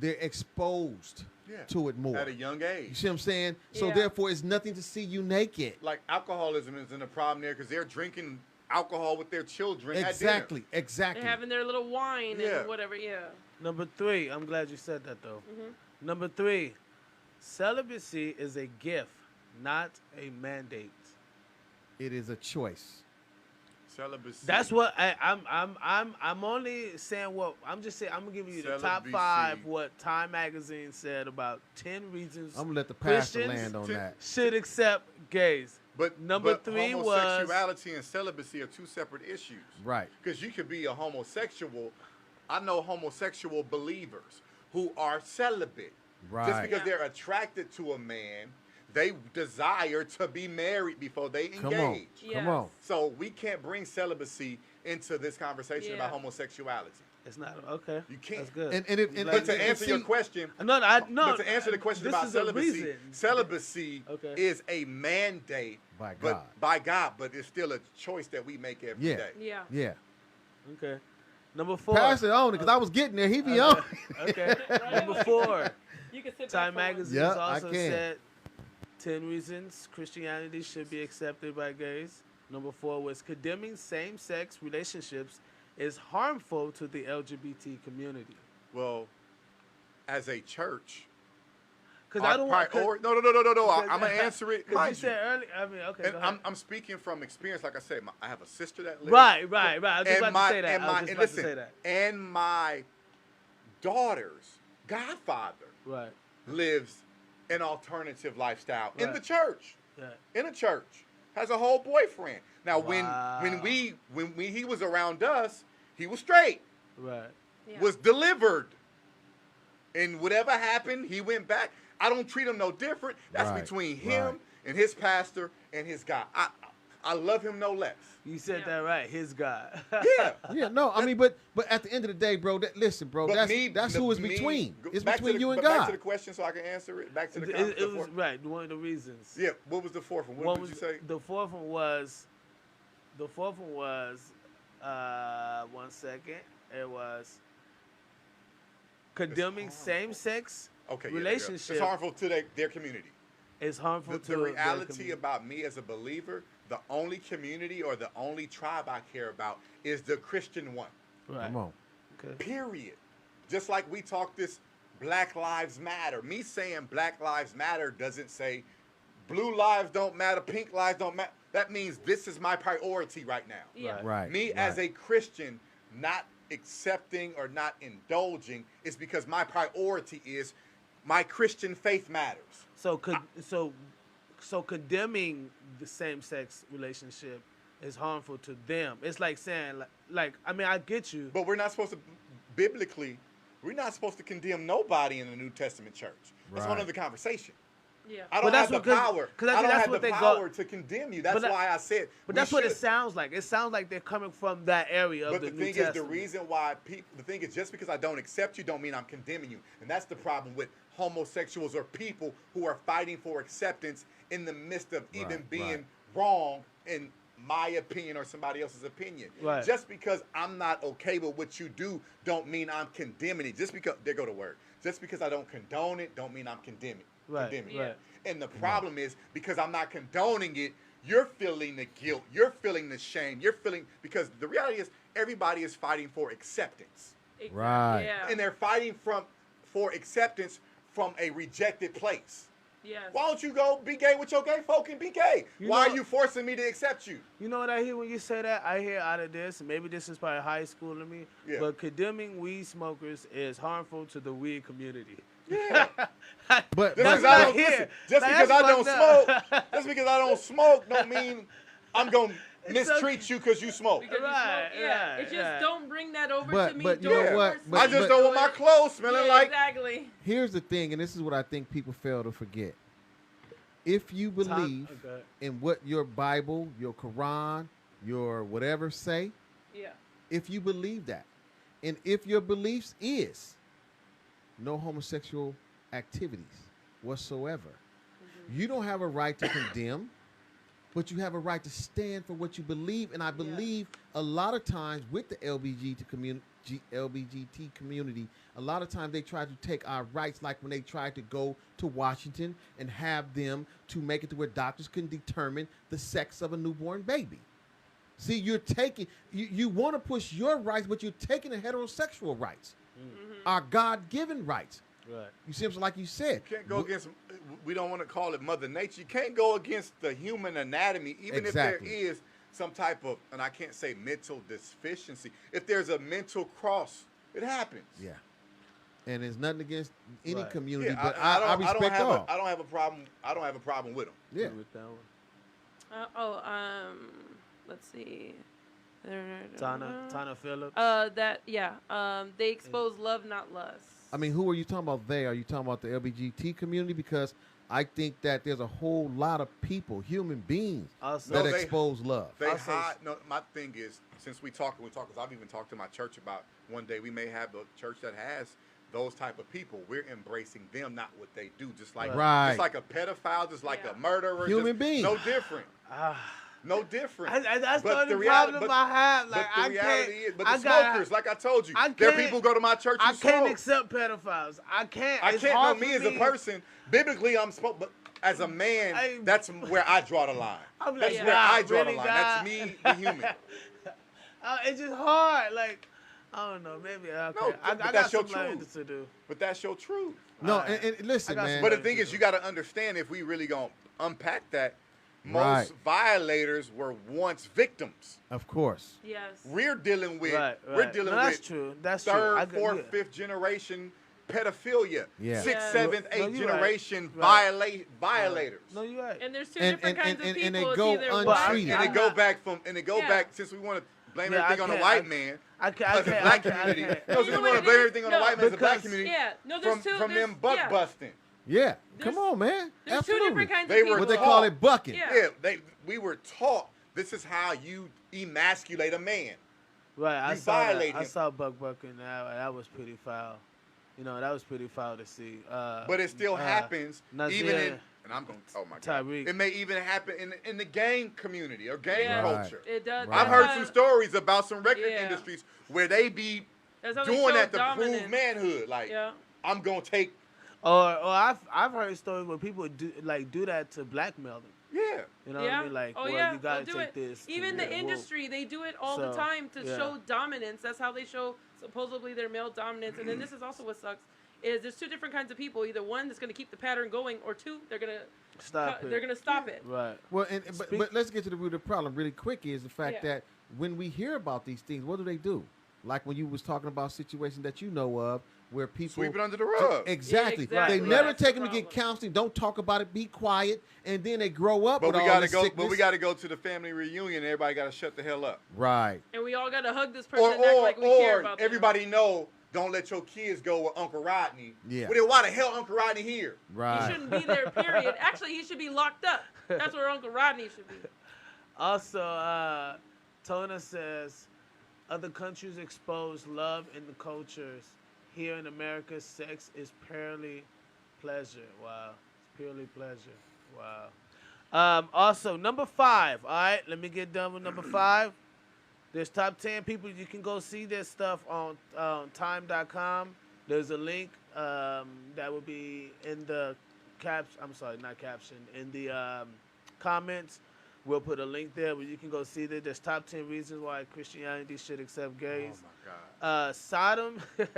they're exposed Yeah. to it more. At a young You age. see what I'm saying? So Yeah. therefore, it's nothing to see you naked. Like alcoholism isn't a problem there because they're drinking alcohol with their children at Exactly. They're Exactly. having their little wine Yeah. and whatever. Yeah. Number 3. I'm glad you said that though. Mhm. Number 3. Celibacy is a gift, not a mandate. It is a choice. Celibacy. That's what I'm only saying what I'm just saying. I'm gonna give you the top Celibacy. 5 what Time Magazine said about 10 reasons I'm gonna let the pastor Christians land on that. should accept gays. But Number but 3 was homosexuality and celibacy are two separate issues. Right. Because you could be a homosexual. I know homosexual believers who are celibate. Just Right. because Yeah. they're attracted to a man, they desire to be married before they engage. Come on. Yes. Come on. So we can't bring celibacy into this conversation Yeah. about homosexuality. it's not okay. You can't. That's good. And it- I'm and- glad But you to said- answer your see- question, no, but to answer the question this about is a celibacy, reason. celibacy Okay. is a mandate By but God. by God, but it's still a choice that we make every Yeah. day. Yeah. Yeah. Okay. Number 4. Pass it on because I was getting there. He be on. Okay. Number 4. You can sit Time back for one. Magazine Yeah, has I also can. said 10 reasons Christianity should be accepted by gays. Number 4 was condemning same-sex relationships is harmful to the LGBT community. Well, as a church, Because I don't want. no. I'm gonna answer it. Because you said earlier. I mean, okay. And Go ahead. I'm speaking from experience. Like I said, I have a sister that lives. Right. I was just about to say that. And and my daughter's godfather Right. lives an alternative lifestyle in Right. the church. Yeah. In a church, has a whole boyfriend. Now, Wow. when he was around us, he was straight, Right. Yeah. was delivered, and whatever happened, he went back. I don't treat him no different. That's Right, between him right. and his pastor and his God. I love him no less. You said Yeah. that right. His God. Yeah. Yeah, no, I mean, but at the end of the day, bro, listen, bro, But that's who it's between. It's back to between the- you and but Back God. to the question so I can answer it. Back to the It was right. One of the reasons. Yeah, what was the fourth one? What did you say? The fourth one was. One second. It was condemning harmful. same-sex Okay, relationship. It's harmful to their community. Is harmful The to their reality community. about me as a believer, the only community or the only tribe I care about is the Christian one. Right. Come on. Okay. Period. Just like we talk this Black Lives Matter. Me saying Black Lives Matter doesn't say blue lives don't matter, pink lives don't matter. That means this is my priority right now. Yeah. Right. Me as a Christian not accepting or not indulging is because my priority is my Christian faith matters. So condemning the same-sex relationship is harmful to them. It's like saying, like I mean, I get you. But we're not supposed to, biblically, we're not supposed to condemn nobody in the New Testament church. That's one Right. other conversation. Yeah. I But don't that's have the what- 'cause- power. 'cause I I think don't that's have what the they power go- to condemn you. That's But that- why I said. But we that's what it should. sounds like. It sounds like they're coming from that area of But the the New thing is, Testament. the reason why the thing is, just because I don't accept you, don't mean I'm condemning you, and that's the problem with homosexuals or people who are fighting for acceptance in the midst of even Right, being right. wrong in my opinion or somebody else's opinion. Right. Just because I'm not okay with what you do, don't mean I'm condemning it. Just because there go the word. Just because I don't condone it, don't mean I'm condemning. Right, Condemning Yeah. it. And the problem is because I'm not condoning it, you're feeling the guilt, you're feeling the shame, you're feeling because the reality is everybody is fighting for acceptance. Exactly. Right. Yeah. And they're fighting for acceptance from a rejected place. Yes. Why don't you go be gay with your gay folk and be gay? You Why know- are you forcing me to accept you? You know what I hear when you say that? I hear out of this, and maybe this is probably high school to me, Yeah. but condemning weed smokers is harmful to the weed community. Yeah. But Just That's because what I I don't, hear. listen, just Like, because that's I don't fucked up. smoke, just because I don't smoke, don't mean I'm gonna It's mistreat you because you smoke. Because you Right, smoke, yeah. right, It just right. don't bring that over But- to me. but you Don't know what? force But- I me just to don't do want my it. clothes smelling Yeah, like. exactly. here's the thing, and this is what I think people fail to forget. If you believe Okay. in what your Bible, your Quran, your whatever say, Yeah. if you believe that, and if your beliefs is no homosexual activities whatsoever, you don't have a right to condemn, but you have a right to stand for what you believe. And I believe a lot of times with the LGBT community, a lot of times they try to take our rights, like when they tried to go to Washington and have them to make it to where doctors can determine the sex of a newborn baby. See, you're taking, you want to push your rights, but you're taking the heterosexual rights, our God-given rights. Right. You see, like you said, You can't go against. We don't want to call it Mother Nature. You can't go against the human anatomy, even Exactly. if there is some type of, and I can't say mental deficiency. If there's a mental cross, it happens. Yeah. And it's nothing against any Right. community, Yeah, but I respect have all. I don't have a problem. I don't have a problem with them. Yeah. Agree with that one. Let's see. Tana Phillips. They expose love, not lust. I mean, who are you talking about there? Are you talking about the LGBT community? Because I think that there's a whole lot of people, human beings, Also, that No, they- expose love. They Also- hide. No, my thing is, since we talk, because I've even talked to my church about one day we may have a church that has those type of people. We're embracing them, not what they do. Just like Right. just like a pedophile, just like Yeah. a murderer. Human just, being. No different. Ah. No different. That's But the only reality- problem but- I have. Like, but the I reality can't. is, but the I got- smokers, like I told you, I there are can't- people go to my church who I can't smoke. accept pedophiles. I can't. I It's can't know hard me for as a person. Biblically, I'm supposed, but as a man, I- that's where I draw the line. I'm like, That's yeah. where I draw really, the line. God? That's me, the human. It's just hard. Like, I don't know. Maybe okay. No, I but got that's your some learning truth. to do. But that's your truth. No, Alright. and listen, I got man. some But the learning thing to is, do. you got to understand, if we really gonna unpack that, most Right. violators were once victims. Of course. Yes. We're dealing with Right. we're dealing no, that's with true. That's third, true. I fourth, yeah. fifth generation pedophilia. Yeah. Sixth, Yeah. seventh, No, eighth you're right. generation Right. violators. No, you're right. And there's two And- different and- kinds and- of and people. they It's go either untreated. And it go back Yeah. back, since we want to blame Yeah, everything I on the can't- white I- man. I can't. As I the can't. black I can't. community. I can't. No, You so know we what want it to blame is? everything on the No, white man as the black because- community. Yeah. No, there's two. From there's, them buck yeah. busting. Yeah. There's- Come on, man. There's two Absolutely. different kinds They of were people. What they taught- call it, bucking. Yeah. We were taught this is how you emasculate a man. Right, I You saw that. violate I him. saw Buck Bucking. That was pretty foul. You know, that was pretty foul to see. But it still happens, Nazir, even in. And I'm going. Oh my God! Tyreek. It may even happen in the gang community or gang Yeah. culture. It does. Right. I've heard some stories about some record Yeah. industries where they be That's how they doing show that to dominance. prove manhood. Like, Yeah. I'm gonna take. or I've heard stories where people do that to blackmail them. Yeah. You know what I mean? Like, oh well, yeah, you gotta they'll do take it. this. to Even the get woke. industry, they do it all the So, time to yeah. show dominance. That's how they show supposedly their male dominance. And then this is also what sucks is there's two different kinds of people. Either one that's going to keep the pattern going, or two they're gonna Stop it. They're gonna stop it. Right. Well, Speak- but let's get to the root of the problem really quick. Is the fact Yeah. that when we hear about these things, what do? Like when you was talking about situations that you know of where people Sweep it under the rug. Exactly. Yeah, exactly. They never That's take the them to get problem. counseling. Don't talk about it. Be quiet, and then they grow up But with we all gotta this go. sickness. But we gotta go to the family reunion. And everybody gotta shut the hell up. Right. And we all gotta hug this person Or and act like we care about them. everybody know. Don't let your kids go with Uncle Rodney. Yeah. Well, then why the hell Uncle Rodney here? Right. He shouldn't be there. Period. Actually, he should be locked up. That's where Uncle Rodney should be. Also, Tona says, other countries expose love in the cultures. Here in America, sex is purely pleasure. Wow. It's purely pleasure. Wow. Also, number 5. All right, let me get done with number 5. There's top 10 people. You can go see their stuff on time.com. There's a link that will be in the in the comments. We'll put a link there where you can go see that. There's top 10 reasons why Christianity should accept gays. Oh my God. Sodom, this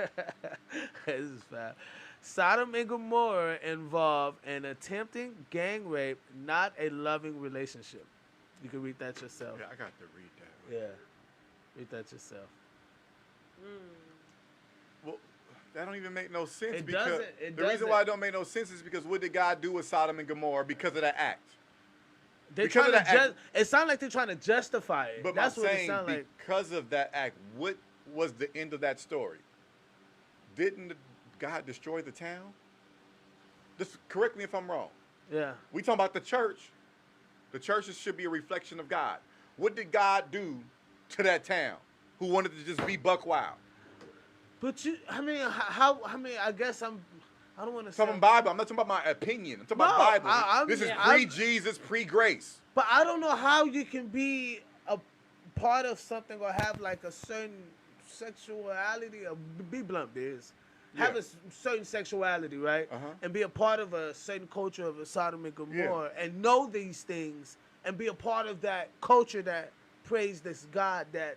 is bad. Sodom and Gomorrah involve an attempting gang rape, not a loving relationship. You can read that yourself. Yeah, I got to read that. Yeah. Read that yourself. Well, that don't even make no sense It because doesn't. It the reason doesn't. why it don't make no sense is because what did God do with Sodom and Gomorrah because of that act? They're Because trying of to that act- it sounds like they're trying to justify it. But That's I'm what it saying sounds like. because of that act, what was the end of that story? Didn't God destroy the town? Just correct me if I'm wrong. Yeah. We talking about the church. The churches should be a reflection of God. What did God do to that town who wanted to just be buck wild? But I guess I don't want to I'm say. talking Bible. I'm not talking about my opinion. I'm talking about No, Bible. I'm- This is yeah, pre-Jesus, pre-grace. But I don't know how you can be a part of something or have like a certain sexuality, or be blunt, Biz. Have Yeah. a certain sexuality, right? Uh-huh. And be a part of a certain culture of a Sodom and Gomorrah and know these things and be a part of that culture that praise this God that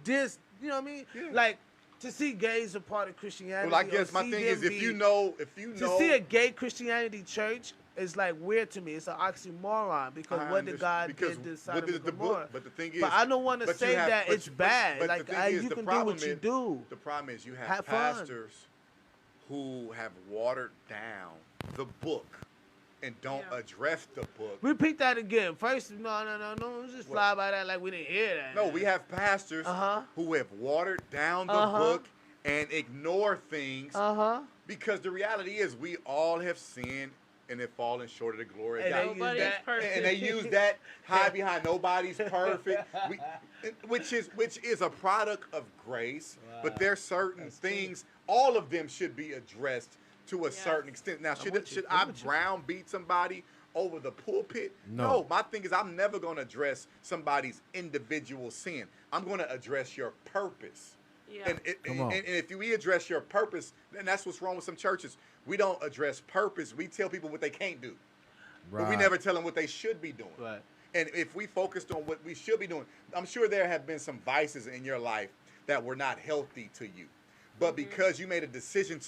this, you know what I mean? Yeah. Like, to see gays a part of Christianity. Well, I or guess my see thing them is if be- you know, To see a gay Christianity church is like weird to me. It's an oxymoron because I what did understand, God because did to what Sodom is and the Gomorrah? book? But the thing is, But I don't want to but you say have- that but it's you- but- bad. but the Like, thing is, you the can do problem what you is- do. The problem is you have Have fun. pastors who have watered down the book and don't Yeah. address the book. Repeat that again. First, no. Let's just fly by that like we didn't hear that. No, we have pastors Uh-huh. who have watered down the Uh-huh. book and ignore things Uh-huh. because the reality is we all have sinned and have fallen short of the glory of And God. they use Nobody's that- perfect. And they use that hide behind nobody's perfect, which is a product of grace. But there's certain That's things, all of them should be addressed to a Yes. certain extent. Now, with you. should I'm I with you. browbeat somebody over the pulpit? No. My thing is I'm never going to address somebody's individual sin. I'm going to address your purpose. Yeah. Come on. And if we address your purpose, then that's what's wrong with some churches. We don't address purpose. We tell people what they can't do. but we never tell them what they should be doing. Right. And if we focused on what we should be doing, I'm sure there have been some vices in your life that were not healthy to you. But because you made a decision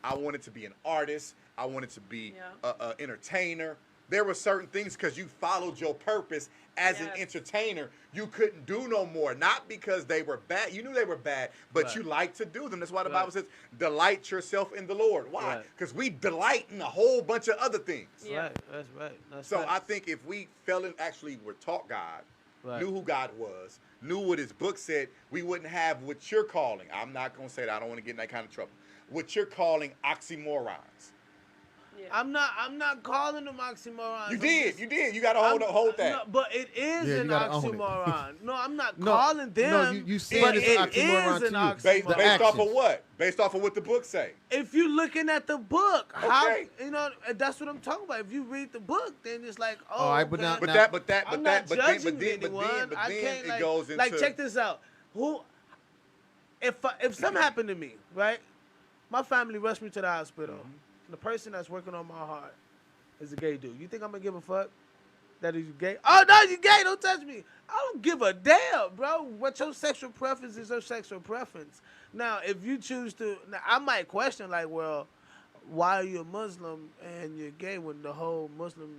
I wanted to be an artist, I wanted to be an entertainer, there were certain things because you followed your purpose as an entertainer, you couldn't do no more. Not because they were bad. You knew they were bad, but you liked to do them. That's why the Bible says, delight yourself in the Lord. Why? Because we delight in a whole bunch of other things. Right. That's right. That's So right. I think if we actually were taught God, knew who God was, knew what his book said, we wouldn't have what you're calling. I'm not going to say that. I don't want to get in that kind of trouble. What you're calling oxymorons. Yeah. I'm not calling them oxymorons. You did. You got to hold that. No, but it is an oxymoron. No, I'm not calling them. No, you said but it's it an oxymoron is to an you. oxymoron. Based off of what? Based off of what the book say. If you're looking at the book, how Okay. that's what I'm talking about. If you read the book, then it's like, oh, All right, but now- I'm not judging anyone. I can't, it goes into like, check this out. If something happened to me, right? My family rushed me to the hospital. The person that's working on my heart is a gay dude. You think I'm gonna give a fuck that he's gay? Oh no, you gay! Don't touch me. I don't give a damn, bro. What your sexual preference is your sexual preference. Now, if you choose to, I might question like, well, why are you a Muslim and you're gay when the whole Muslim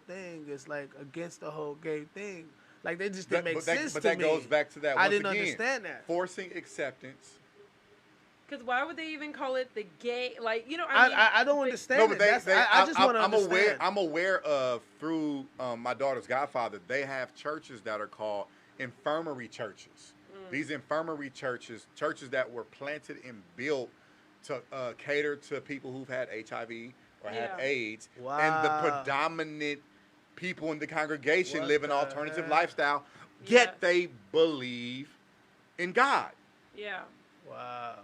thing is like against the whole gay thing? Like they just didn't make sense to me. But that goes back to that. I Once didn't again, understand that. Forcing acceptance. Because why would they even call it the gay? Like, you know, I mean, I don't understand No, but it. I just want to understand. I'm aware of through my daughter's godfather. They have churches that are called infirmary churches. These infirmary churches that were planted and built to cater to people who've had HIV or have AIDS, Wow. and the predominant people in the congregation live an alternative heck? lifestyle. Yet they believe in God. yeah. Wow.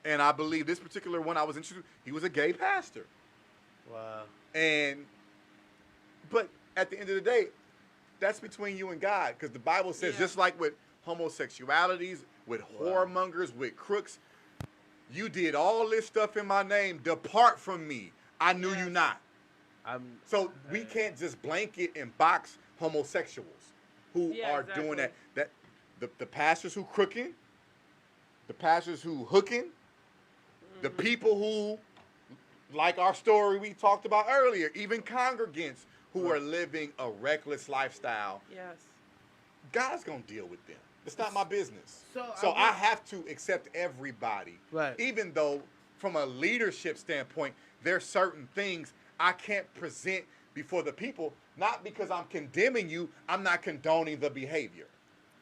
And I believe this particular one I was introduced, he was a gay pastor. Wow. But at the end of the day, that's between you and God. Because the Bible says, just like with homosexualities, with whoremongers, with crooks, you did all this stuff in my name. Depart from me. I knew you not. So we can't just blanket and box homosexuals who are doing that. That the pastors who crooking, the pastors who hooking, the people who, like our story we talked about earlier, even congregants who are living a reckless lifestyle. Yes. God's gonna deal with them. It's not my business. So I have to accept everybody. Right. Even though from a leadership standpoint, there's certain things I can't present before the people, not because I'm condemning you, I'm not condoning the behavior.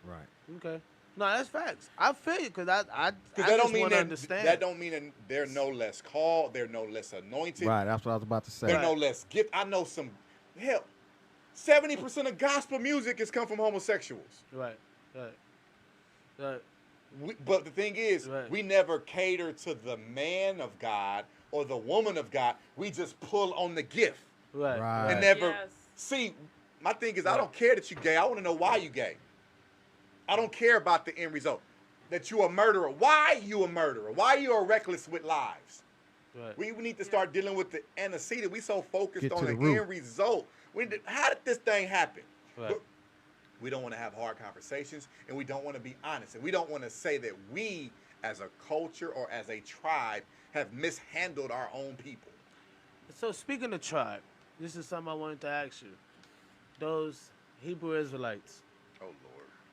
Right. Okay. No, that's facts. I feel you because I Because just want to understand. that don't mean that they're no less called, they're no less anointed. Right, that's what I was about to say. They're no less gift. I know some, hell, 70% of gospel music has come from homosexuals. Right. But the thing is, Right. we never cater to the man of God or the woman of God. We just pull on the gift. Right. Right. And never Yes. see. My thing is, I don't care that you gay. I want to know why you gay. I don't care about the end result. That you a murderer. Why you a murderer? Why you are reckless with lives? Right. We need to start dealing with the antecedent. We so focused Get on to the the root. end result. How did this thing happen? Right. But we don't want to have hard conversations, and we don't want to be honest, and we don't want to say that we, as a culture or as a tribe, have mishandled our own people. So speaking of tribe, this is something I wanted to ask you. Those Hebrew Israelites. Oh Lord.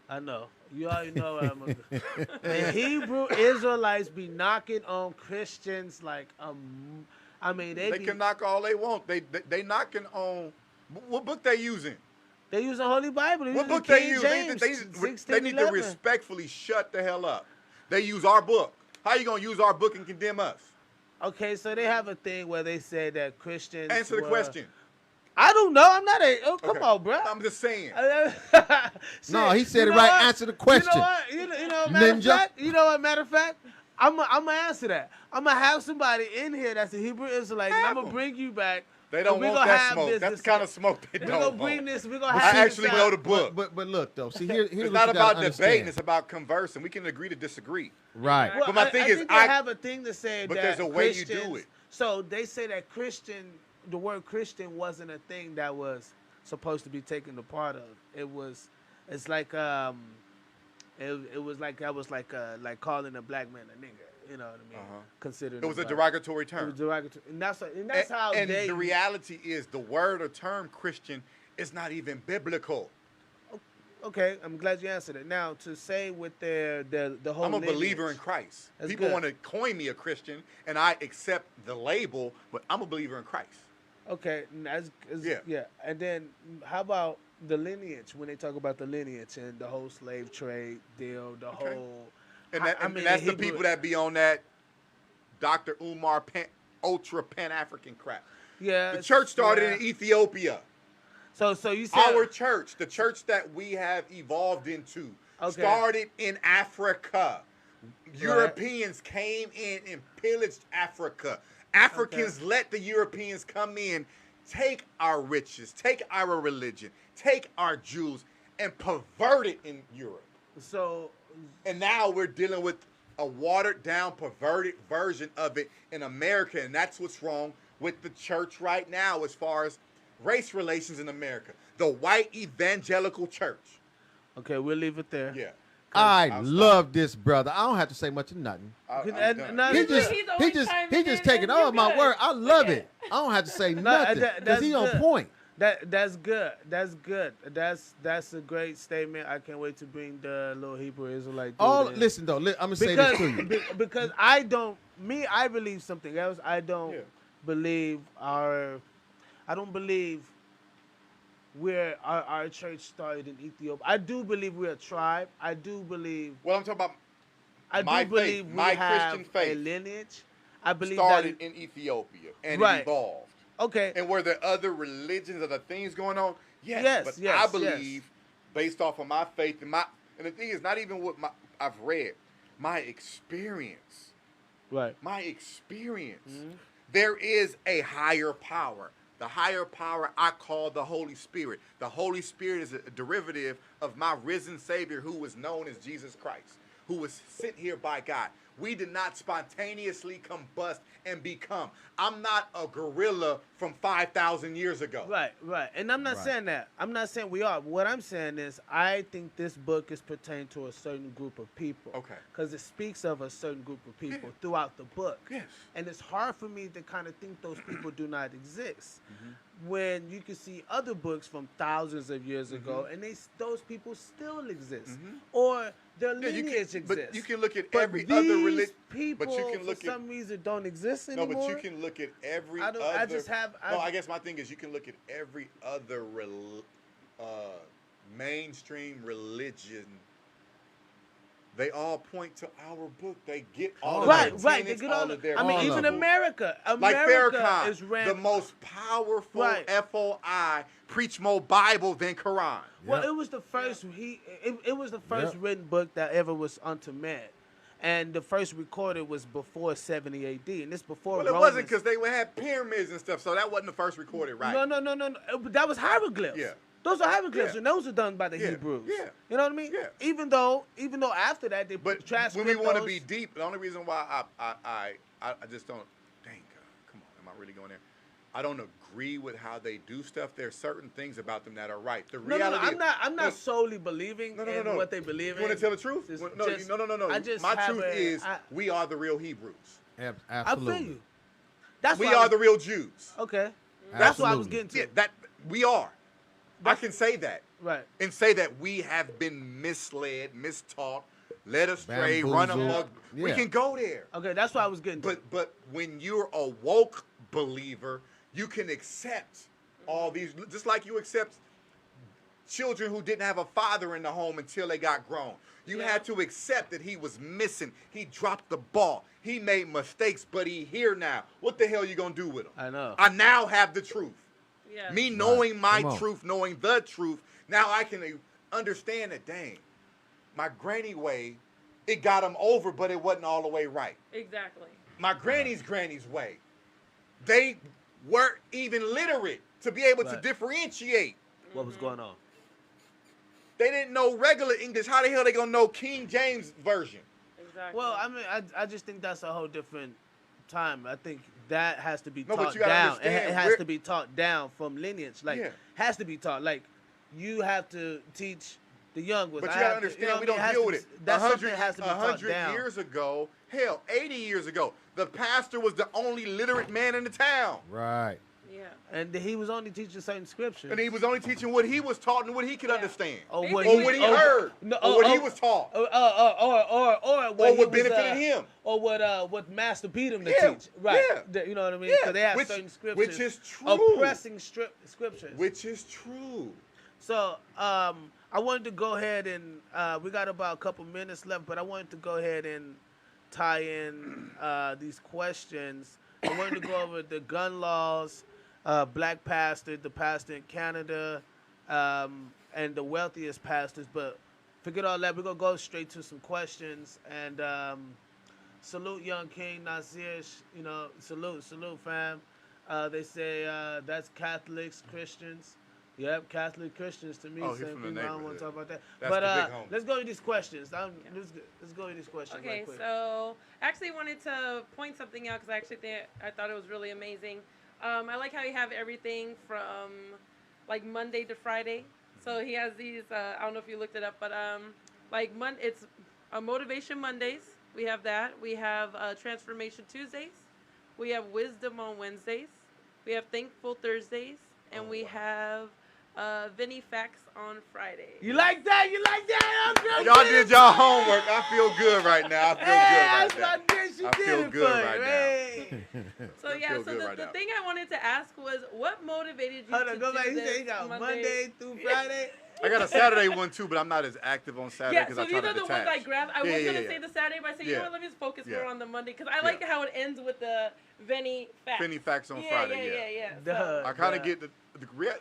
I know. You already know what I'm going to do. The Hebrew Israelites be knocking on Christians like, I mean, They can knock all they want. They knocking on, what book they using? They use the Holy Bible. What book they use? They need to respectfully shut the hell up. They use our book. How you going to use our book and condemn us? Okay, so they have a thing where they say that Christians Answer the question. I don't know. I'm not a... Oh, come on, bro. I'm just saying. No, he said it right. Answer the question. You know what? Matter of fact, matter of fact, I'm gonna answer that. I'm gonna have somebody in here that's a Hebrew Israelite, and I'm gonna bring you back. They don't want that smoke. That's the kind of smoke they don't want. We're gonna bring this. We're gonna I have actually know the book. But look though. See here's It's what not you gotta about debating. understand. It's about conversing. We can agree to disagree. Right. Well, But my thing I is, think they have a thing to say but that there's a way you do Christians- it. So they say that Christian the word Christian wasn't a thing that was supposed to be taken a part of. It's like it was like that was like calling a black man a nigger. You know what I mean? Considering It was a black- derogatory It term. was derogatory, and that's how And they. the reality is, the word or term Christian is not even biblical. Okay, I'm glad you answered it. Now to say with the whole. I'm a believer in lineage, Christ. That's People good. want to coin me a Christian, and I accept the label, but I'm a believer in Christ. Okay, yeah. And then how about the lineage? When they talk about the lineage and the whole slave trade deal, the whole. And, I and mean, that's the the Hebrew- people that be on that Dr. Umar ultra Pan-African crap. Yeah. The church started yeah. in Ethiopia. So you said Our church, the church that we have evolved into, Okay. started in Africa. Europeans came in and pillaged Africa. Africans let the Europeans come in, take our riches, take our religion, take our Jews, and pervert it in Europe. so. And now we're dealing with a watered down, perverted version of it in America. And that's what's wrong with the church right now as far as race relations in America. The white evangelical church. Okay, we'll leave it there. Yeah. I I'll love this brother. I don't have to say much of nothing. I'm And- done. no, He He's just always chiming in, taking man. all You my good. word. I love it. I don't have to say nothing because that's he on good. point. That's good. That's good. That's a great statement. I can't wait to bring the little Hebrew Israelite. dude in. Listen though, I'm gonna say this to you. Because I believe something else. I don't Yeah. believe I don't believe where our church started in Ethiopia. I do believe we're a tribe. I do believe Well, I'm talking about I my do believe faith, we my have Christian faith a lineage. I believe started that in Ethiopia and Right. it evolved. okay. And were there other religions, other things going on? Yes. Yes, But yes, I yes. believe, based off of my faith and the thing is not even what I've read, my experience. Right. My experience. Mm-hmm. There is a higher power. The higher power I call the Holy Spirit. The Holy Spirit is a derivative of my risen Savior who was known as Jesus Christ, who was sent here by God. We did not spontaneously combust and become. I'm not a gorilla from 5,000 years ago. Right. And I'm not Right. saying that. I'm not saying we are. What I'm saying is I think this book is pertained to a certain group of people. Okay. Because it speaks of a certain group of people Yeah. throughout the book. Yes. And it's hard for me to kind of think those people do not exist. Mm-hmm. When you can see other books from thousands of years ago, and those people still exist, or their Mm-hmm. Yeah, you lineage can, exists. but you can look at But every other these religion. people, But you can look for at some reason, don't exist no, anymore. but you can look at every I don't- other. I just have- no, I- I guess my thing is you can look at every other mainstream religion. They all point to our book. They get all of Right. their They tenets, get all all of their I mean, all even of them. America like Farrakhan, is ran. the most powerful Right. FOI, preach more Bible than Quran. Well, Yep. it was the first it was the first Yep. written book that ever was unto man, and the first recorded was before 70 A.D. and this before. Well, it Romans. wasn't because they would have pyramids and stuff, so that wasn't the first recorded, right? No. But that was hieroglyphs. Yeah. Those are hieroglyphs, Yeah. and those are done by the Yeah. Hebrews. Yeah. You know what I mean? Yeah. Even though after that they But transcript when we want to those- be deep, the only reason why I just don't. Dang, God, come on, am I really going there? I don't agree with how they do stuff. There's certain things about them that are right. The No, reality. I'm not solely believing in what they believe You in. want to tell the truth? Just- No. just- No. I just My have truth is we are the real Hebrews. I Absolutely. feel you. That's We why I are was- the real Jews. Okay. That's what I was Absolutely. getting to. Yeah, that we are. I can say that. Right. And say that we have been misled, mistaught, led astray, run Bamboozled. amok. We Yeah. can go there. Okay, that's what I was getting to. But when you're a woke believer, you can accept all these, just like you accept children who didn't have a father in the home until they got grown. You Yeah. had to accept that he was missing. He dropped the ball. He made mistakes, but he here now. What the hell you gonna do with him? I know. I now have the truth. Yeah. Me knowing my Come on. truth, knowing the truth, now I can understand that, dang, my granny way, it got him over, but it wasn't all the way right. Exactly. My granny's way, they weren't even literate to be able to Right. differentiate. What was going on? They didn't know regular English. How the hell they gonna know King James version? Exactly. Well, I mean, I just think that's a whole different time. I think that has to be No, but taught you gotta down. understand, It has we're- to be taught down from lineage. Like, Yeah. has to be taught. Like, you have to teach the young ones. But I you gotta have to- understand, know we what I mean? don't It deal has with to it. be- That's something that has to be taught 100 down. years ago, hell, 80 years ago, the pastor was the only literate man in the town. Right. Yeah. And he was only teaching certain scriptures. And he was only teaching what he was taught and what he could Yeah. understand. Or Basically- what Or what he heard. No, or what he was taught. Or Or what what benefited him. Or what Master beat him to Yeah, teach. Right. yeah. You know what I mean? Yeah, Because they have which- certain scriptures. which is true. Oppressing scriptures. Which is true. So I wanted to go ahead and we got about a couple minutes left, but I wanted to go ahead and tie in these questions. I wanted to go over the gun laws, black pastor, the pastor in Canada, and the wealthiest pastors. But forget all that. We're gonna go straight to some questions and salute young King Nasir. You know, salute, fam. They say that's Catholics, Christians. Yep, Catholic Christians to me. Oh, he's Same from the people. I don't want to talk neighborhood. about that. That's but the big homie. let's go to these questions. Let's go to these questions. Okay, right quick. so I actually wanted to point something out because I thought it was really amazing. I like how you have everything from like Monday to Friday. So he has these. I don't know if you looked it up, but it's Motivation Mondays. We have that. We have Transformation Tuesdays. We have Wisdom on Wednesdays. We have Thankful Thursdays, and we have Fennie Facts on Fridays. You like that? You like that? I'm Y'all did y'all homework. I feel good right now. I feel Hey, good that's right my now. bitch. She I did feel it good for you. right now. Hey. So I yeah, feel so good the, right the now. thing I wanted to ask was what motivated you Hold to on, go do back. He this said he got Monday through Friday. I got a Saturday one too, but I'm not as active on Saturday Yeah, because so I these try are to the detach. ones I grabbed. I was Yeah, gonna yeah, say yeah. the Saturday, but I said, you know Yeah. what, let me just focus Yeah. more on the Monday because I like how it ends with the Fennie Facts. Fennie Facts on yeah, Friday, yeah. Duh. So, I kind of Yeah. get the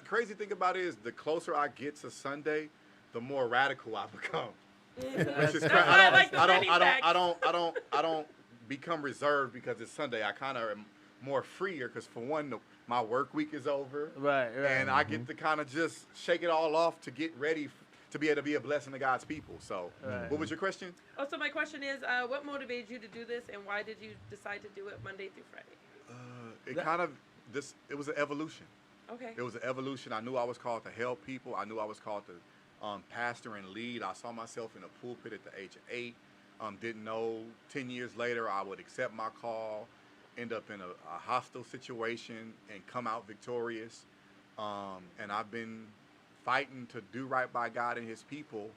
crazy thing about it is the closer I get to Sunday, the more radical I become. Which is That's crazy. why I like the Fennie I Facts. don't become reserved because it's Sunday. I kind of am more freer because for one, my work week is over, Right. and I get to kind of just shake it all off to get ready to be able to be a blessing to God's people. So, Right. what was your question? Oh, so my question is, what motivated you to do this, and why did you decide to do it Monday through Friday? It was an evolution. Okay. It was an evolution. I knew I was called to help people. I knew I was called to pastor and lead. I saw myself in a pulpit at the age of 8. Didn't know 10 years later I would accept my call, end up in a hostile situation, and come out victorious. And I've been fighting to do right by God and His people.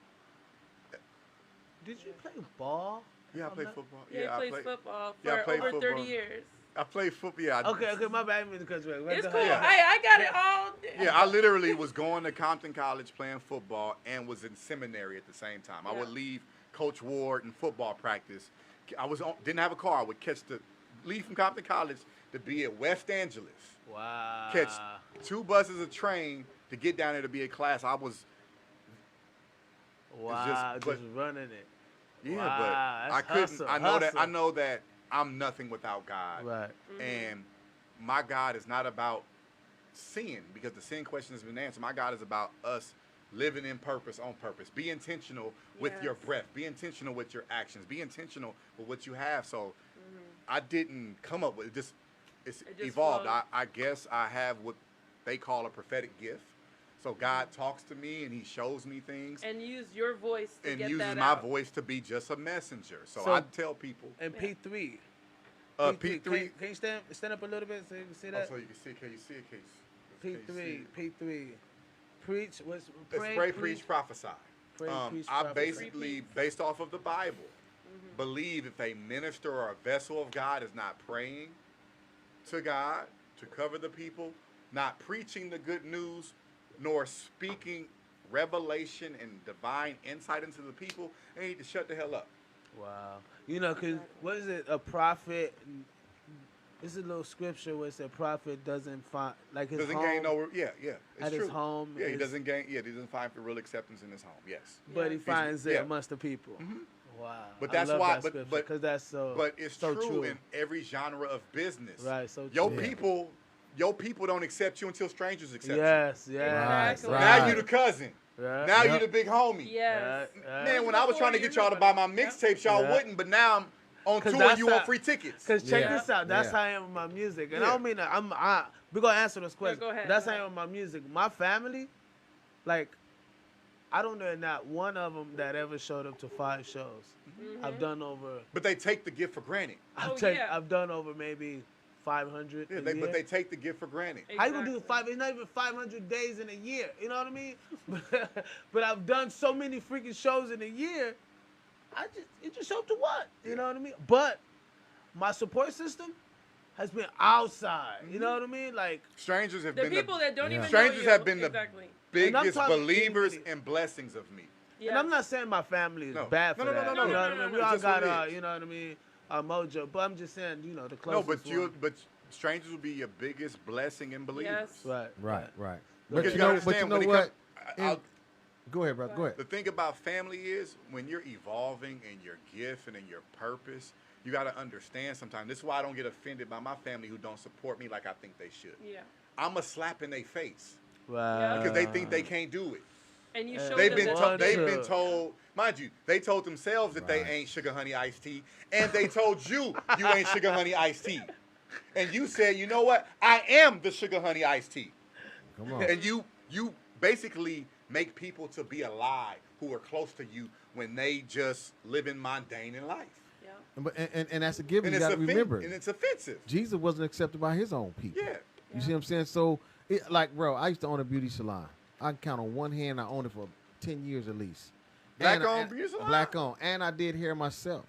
Did you play ball? Yeah, I played football. Yeah, I he plays football yeah, I for played over football. 30 years. I played football. Yeah. Okay, my bad. I didn't mean to cut you off. It's Go cool. ahead. Yeah. I got it all. Yeah, I literally was going to Compton College playing football and was in seminary at the same time. I would Yeah. leave Coach Ward in football practice. Didn't have a car. I would leave from Compton College to be at West Angeles. Wow. Catch 2 buses a train to get down there to be at class. I was Wow. just- Just but- running it. yeah, Wow, but I that's couldn't. hustle. I know that I'm nothing without God. Right. And my God is not about sin because the sin question has been answered. My God is about us living in purpose on purpose. Be intentional with your Yes. breath. Be intentional with your actions. Be intentional with what you have. So I didn't come up with it. It's It just evolved. flowed. I guess I have what they call a prophetic gift. So God talks to me and He shows me things And use your voice to and get uses that my out. voice to be just a messenger. So So- I tell people, And P3. P3. Can you stand up a little bit so you can see Oh, that? so you can see? Can you see it? P3. Preach. What's It's pray, preach, prophesy. Pray, preach, I prophesy. basically, based off of the Bible, believe if a minister or a vessel of God is not praying to God to cover the people, not preaching the good news, nor speaking revelation and divine insight into the people, they need to shut the hell up. Wow. You know, because what is it? A prophet. This is a little scripture where it said prophet doesn't find, like his Doesn't home, gain no, yeah, it's at true. his home. Yeah, he is- doesn't gain, he doesn't find real acceptance in his home. Yes, But he Yeah. finds it Yeah. amongst the people. Wow. But I that's love why- that but- scripture, but- 'cause that's so. but it's so true in every genre of business. Right. So Your true. people don't accept you until strangers accept Yes. Right, Yes. you. right. Now you the cousin. Right. Now you the big homie. Yes. Man, when I was trying to get y'all to buy my mixtapes, y'all Yeah. wouldn't, but now on 'Cause tour, that's you how- want free tickets. Cause check Yeah. this out. That's Yeah. how I am with my music, and I Yeah. don't mean that we're gonna answer this question. go ahead, That's go how I am with my music. My family, like, I don't know not one of them that ever showed up to 5 shows. I've done over. But they take the gift for granted. yeah. I've done over maybe 500. Yeah, a but year. they take the gift for granted. How you gonna do Exactly. It's not even 500 days in a year. You know what I mean? But I've done so many freaking shows in a year. You just show up to what? You know what I mean? But my support system has been outside. You know what I mean? Like, Strangers have The been people that don't Yeah. even strangers know you. have been the exactly. And I'm biggest talking believers anybody. and blessings of me. Yes. and I'm not saying my family is No. bad for No, no, no, that. no, You know no, what I no, mean? no, We all Just what got it is. you know what I mean, our mojo. But I'm just saying, the No, closest but strangers will be your biggest blessing and believers. Yes. Right. Right. Because But you you know, understand when it what? I'll- Go ahead, brother. Go ahead. The thing about family is when you're evolving in your gift and in your purpose, you got to understand sometimes. This is why I don't get offended by my family who don't support me like I think they should. Yeah. I'm a slap in their face Right. because they think they can't do it. And you Uh, show They've them been that told- they've True. been told, mind you, they told themselves that they Right. ain't sugar honey iced tea, and they told you ain't sugar honey iced tea, and you said, you know what, I am the sugar honey iced tea, Come on. and you basically make people to be a lie who are close to you when they just living mundane in life, Yeah. And that's a given. and You it's got to remember. and it's offensive. Jesus wasn't accepted by his own people. Yeah, You see what I'm saying? So, like, bro, I used to own a beauty salon. I can count on one hand. I owned it for 10 years at least. Black-owned beauty salon? Black-owned. And I did hair myself.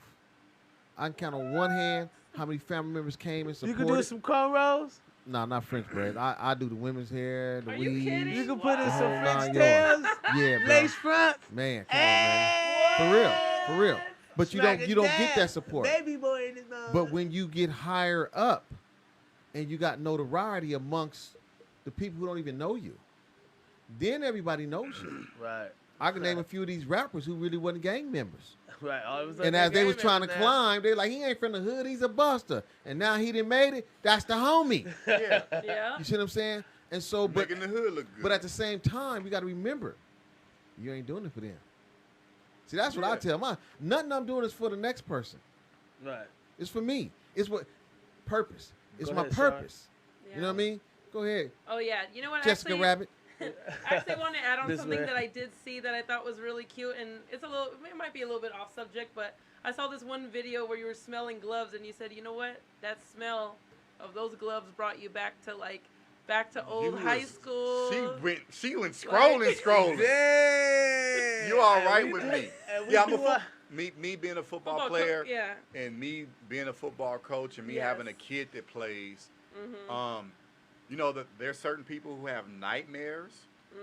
I can count on one hand how many family members came and You supported. can do some cornrows. No, not French braid. I do the women's hair, the Are you weaves. kidding? You can put in some Wow. French Nine tails, Yeah, bro. lace front. Man, come on, man. For real. But you don't get that support. Baby boy in his But when you get higher up and you got notoriety amongst the people who don't even know you, then everybody knows you. right, I can name a few of these rappers who really wasn't gang members. right. All of a sudden And as they was game trying to now. climb, they like, he ain't from the hood, he's a buster. And now he done made it, that's the homie. yeah, Yeah. You see what I'm saying? And so, but making the hood look good. but at the same time, you got to remember, you ain't doing it for them. See, that's what I Yeah. tell mine. Nothing I'm doing is for the next person. Right. It's for me. It's what purpose. It's Go my ahead, Sean. purpose. You know what I mean? Go ahead, Oh yeah. You know what? Jessica actually, Rabbit. I actually want to add on This something way. that I did see that I thought was really cute, and it might be a little bit off subject, but I saw this one video where you were smelling gloves, and you said, you know what? That smell of those gloves brought you back to old You high was- school. She went scrolling. Damn. You all And right we with do- me? and we Yeah, I'm do a me being a football player, Yeah. and me being a football coach, and me Yes. having a kid that plays. Mm-hmm. You know that there's certain people who have nightmares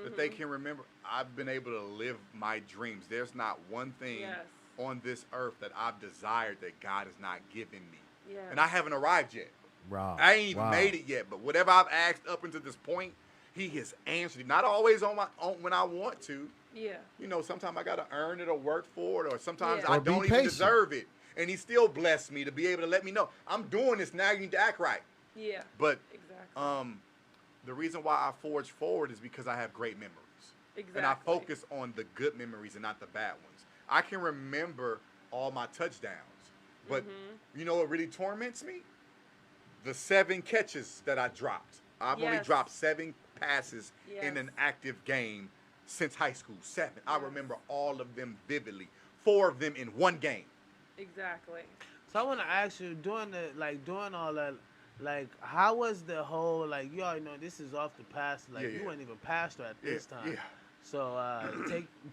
that they can remember. I've been able to live my dreams. There's not one thing Yes. on this earth that I've desired that God has not given me, Yeah. and I haven't arrived yet. Wow. I ain't even Wow. made it yet, but whatever I've asked up until this point, He has answered it. Not always on when I want to. Yeah. You know, sometimes I got to earn it or work for it, or sometimes Yeah. I Or be don't even patient. deserve it. And He still blessed me to be able to let me know I'm doing this now. You need to act right. Yeah. But Exactly. the reason why I forge forward is because I have great memories. Exactly. And I focus on the good memories and not the bad ones. I can remember all my touchdowns. But you know what really torments me? The 7 catches that I dropped. I've only Yes. dropped 7 passes in Yes. an active game since high school. 7. I Yes. remember all of them vividly. 4 of them in one game. Exactly. So I want to ask you, doing all that, like, how was the whole, like, you already know this is off the pastor, like, Yeah, you yeah. weren't even pastor at this time. Yeah. So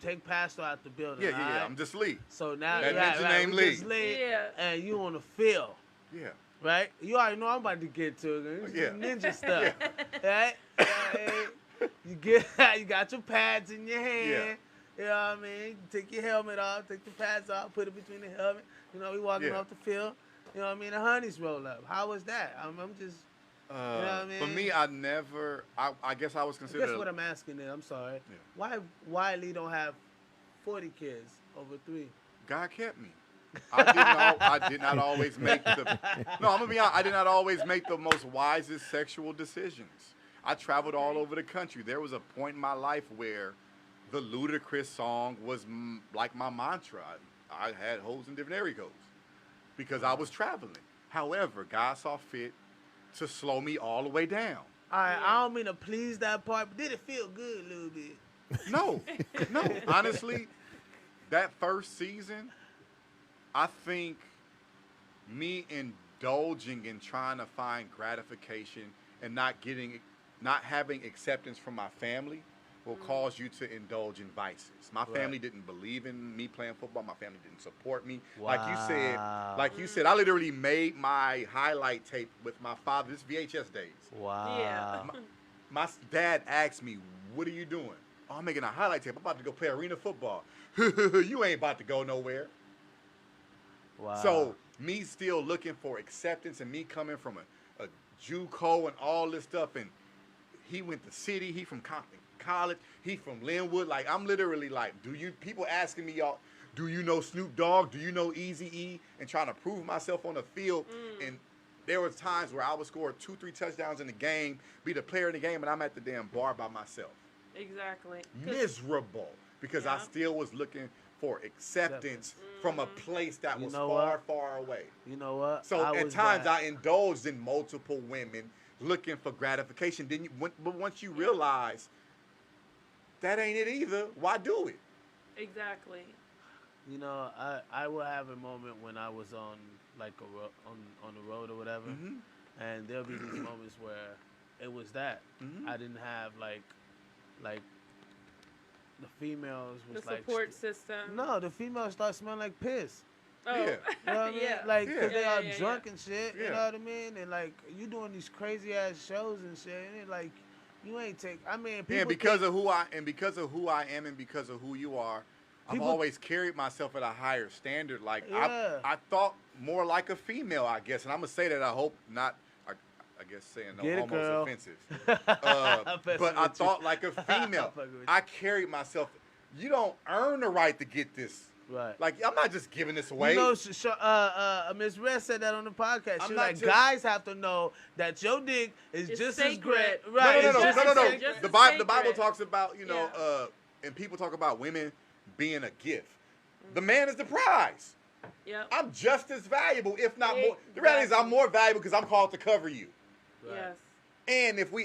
take pastor out the building. Yeah. alright? I'm just Lee. So now, That right, ninja right, named we Lee. just Lee, Yeah. and you on the field, Yeah. right? You already know I'm about to get to it. It's Yeah. ninja stuff, right? You got your pads in your hand. You know what I mean? You take your helmet off, take the pads off, put it between the helmet. You know, we walking Yeah. off the field. You know what I mean? The honeys roll up. How was that? I'm just. what I For mean? me, I guess I was I considered. guess what I'm asking is, I'm sorry. Yeah. Why Lee don't have 40 kids over 3? God kept me. I did not always make the. No, I'm gonna be honest. I did not always make the most wisest sexual decisions. I traveled all over the country. There was a point in my life where the Ludacris song was like my mantra. I had hoes in different area codes because I was traveling. However, God saw fit to slow me all the way down. All right, I don't mean to please that part, but did it feel good a little bit? No, no. Honestly, that first season, I think me indulging in trying to find gratification and not having acceptance from my family will cause you to indulge in vices. My family didn't believe in me playing football. My family didn't support me. Wow. Like you said, I literally made my highlight tape with my father's VHS days. Wow. Yeah. My dad asked me, "What are you doing?" "Oh, I'm making a highlight tape. I'm about to go play arena football." "You ain't about to go nowhere." Wow. So me still looking for acceptance and me coming from a JUCO and all this stuff, and he went to city, he from Compton College, he from Linwood. Like, I'm literally like, people asking me, y'all, do you know Snoop Dogg? Do you know Eazy-E? And trying to prove myself on the field. And there was times where I would score 2-3 touchdowns in the game, be the player in the game, and I'm at the damn bar by myself. Exactly. Miserable. Because I still was looking for acceptance from a place that was far away. You know what? So at times I indulged in multiple women looking for gratification. But once you realize that ain't it either, why do it? Exactly. You know, I will have a moment when I was on like on the road or whatever, and there'll be these moments where it was that I didn't have like the females was The like support system. No, the females start smelling like piss. Oh. Yeah. You know what I mean? Yeah. Like, cause they are Yeah. drunk and shit. You Yeah. know what I mean? And like, you doing these crazy ass shows and shit, and it, like, you ain't take. I mean, people. Yeah, because of who I am and because of who you are, I've always carried myself at a higher standard. Like I thought more like a female, I guess, and I'm gonna say that. I hope not. I guess saying no Get it, homo's girl. offensive. But I thought like a female. I carried myself. You don't earn the right to get this. Right. Like, I'm not just giving this away. You know, Ms. Red said that on the podcast. She was like, just- guys have to know that your dick is It's just as sacred. great. No, Right. no, no, it's no, just no, as no. sacred. The sacred. Bible talks about, Yeah. and people talk about women being a gift. The man is the prize. Yep. I'm just as valuable, if not more. The reality is I'm more valuable because I'm called to cover you. Right. Yes. And if we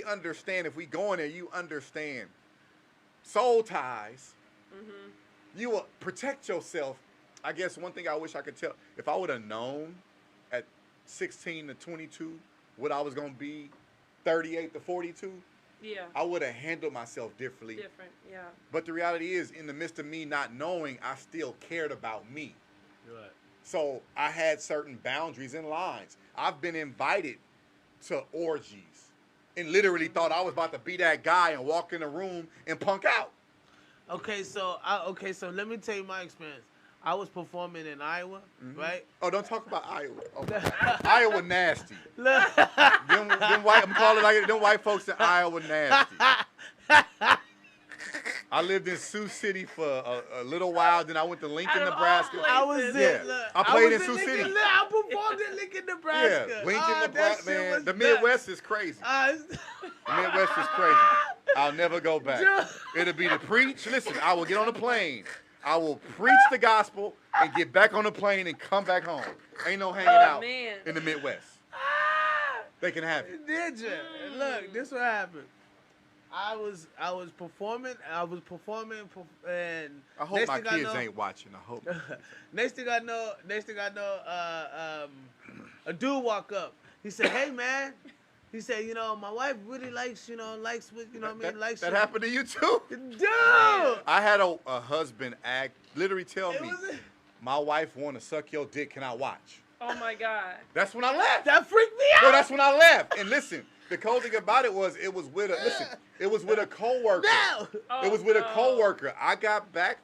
go in there, you understand soul ties, you will protect yourself. I guess one thing I wish I could tell, if I would have known at 16 to 22 what I was going to be 38 to 42, Yeah. I would have handled myself differently. Different. Yeah. But the reality is, in the midst of me not knowing, I still cared about me. Right. So I had certain boundaries and lines. I've been invited to orgies and literally thought I was about to be that guy and walk in the room and punk out. Okay, so let me tell you my experience. I was performing in Iowa, right? Oh, don't talk about Iowa. Oh, Iowa nasty. Look. Them white, I'm calling like them white folks in Iowa nasty. I lived in Sioux City for a little while. Then I went to Lincoln, Out of all Nebraska. places. I was Yeah. in. Look, I played was in Sioux Lincoln, City. Look, I performed in Lincoln, Nebraska. Yeah, Lincoln, that Nebraska, shit man. was The nuts. Midwest is crazy. The Midwest is crazy. I'll never go back. It'll be to preach. Listen, I will get on a plane. I will preach the gospel and get back on the plane and come back home. Ain't no hanging out man. in the Midwest. They can have it. Did you? Look, this what happened. I was performing, and I hope next my thing I kids know- ain't watching. I hope. next thing I know, a dude walk up. He said, "Hey man," he said, "You know, my wife really likes what you know what I mean, likes that you." happened to you too? Dude, I had a husband literally tell It me, was- my wife want to suck your dick. Can I watch? Oh my God. That's when I left. that freaked me No, out. that's when I left. And listen, the cool thing about it was it was with a coworker. No. It was with a no. coworker. I got back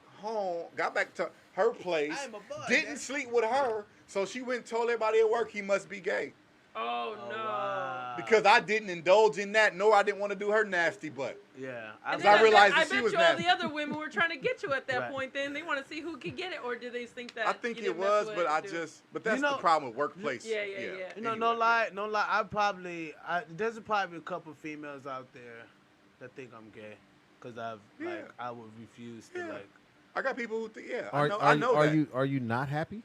to her place, I am a bud, didn't man. sleep with her, so she went and told everybody at work he must be gay. Oh, no. Wow. Because I didn't indulge in that, nor I didn't want to do her nasty butt. Yeah, And I then realized I that she bet was you all nasty. the other women were trying to get you at that Right. point. Then they want to see who could get it, or did they think that? I think you it didn't mess was, with but it, but that's You know- the problem with workplace. Yeah. You know, no Anyway. lie. There's probably a couple females out there that think I'm gay, cause I would refuse to Yeah. I got people who think, I know Are that. you not happy?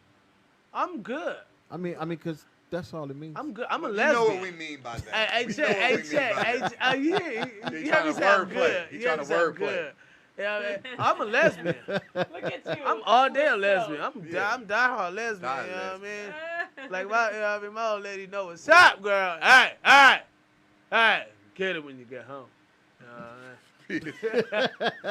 I'm good. I mean, because that's all it means. I'm good. I'm a You lesbian. know what we mean by that. Hey, We Chet, know what hey, we mean Chet, by hey, that. you trying heard me to say I'm wordplay. good. He You trying heard me to say I'm wordplay. good. Yeah, man. I'm a lesbian. Look at you. I'm all day a Slick lesbian. self. I'm diehard lesbian. Die You know what I mean? Ah. Like my, you know what I mean, my old lady know what's up, girl. Hey, get it when you get home. You know what I mean?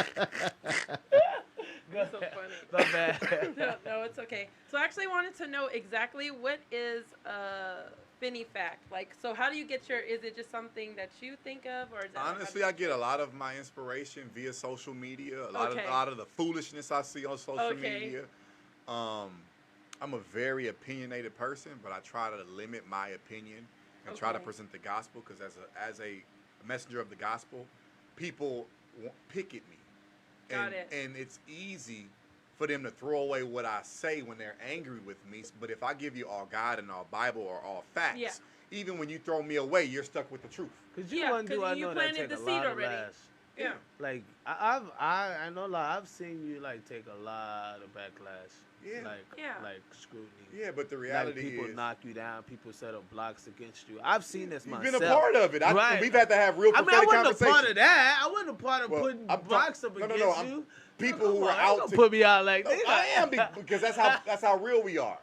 That's so funny. My bad. No, it's okay. So I actually wanted to know exactly what is a Fennie fact. Like, so how do you get your? Is it just something that you think of, or is it Honestly, I get a lot of my inspiration via social media. A lot Okay. of the foolishness I see on social Okay. media. I'm a very opinionated person, but I try to limit my opinion and try to Okay. present the gospel because as a messenger of the gospel, people pick at me. Got it. And it's easy for them to throw away what I say when they're angry with me. But if I give you all God and all Bible or all facts, Yeah. even when you throw me away, you're stuck with the truth. Cause you Yeah, want to do, 'cause I you know that planted take the a seed lot of already. last. Yeah. Like I know, like I've seen you like take a lot of backlash. Yeah. Like scrutiny. Yeah, but the Like reality people is, knock you down, people set up blocks against you. I've seen this you've myself. been a part of it. Right. We've had to have real I mean, prophetic I wasn't a conversations. part of that. I wasn't a part of Well, putting I'm blocks up no, against I'm- you. People who Come are on, I ain't out gonna to put me out like No, this. I am because that's how real we are.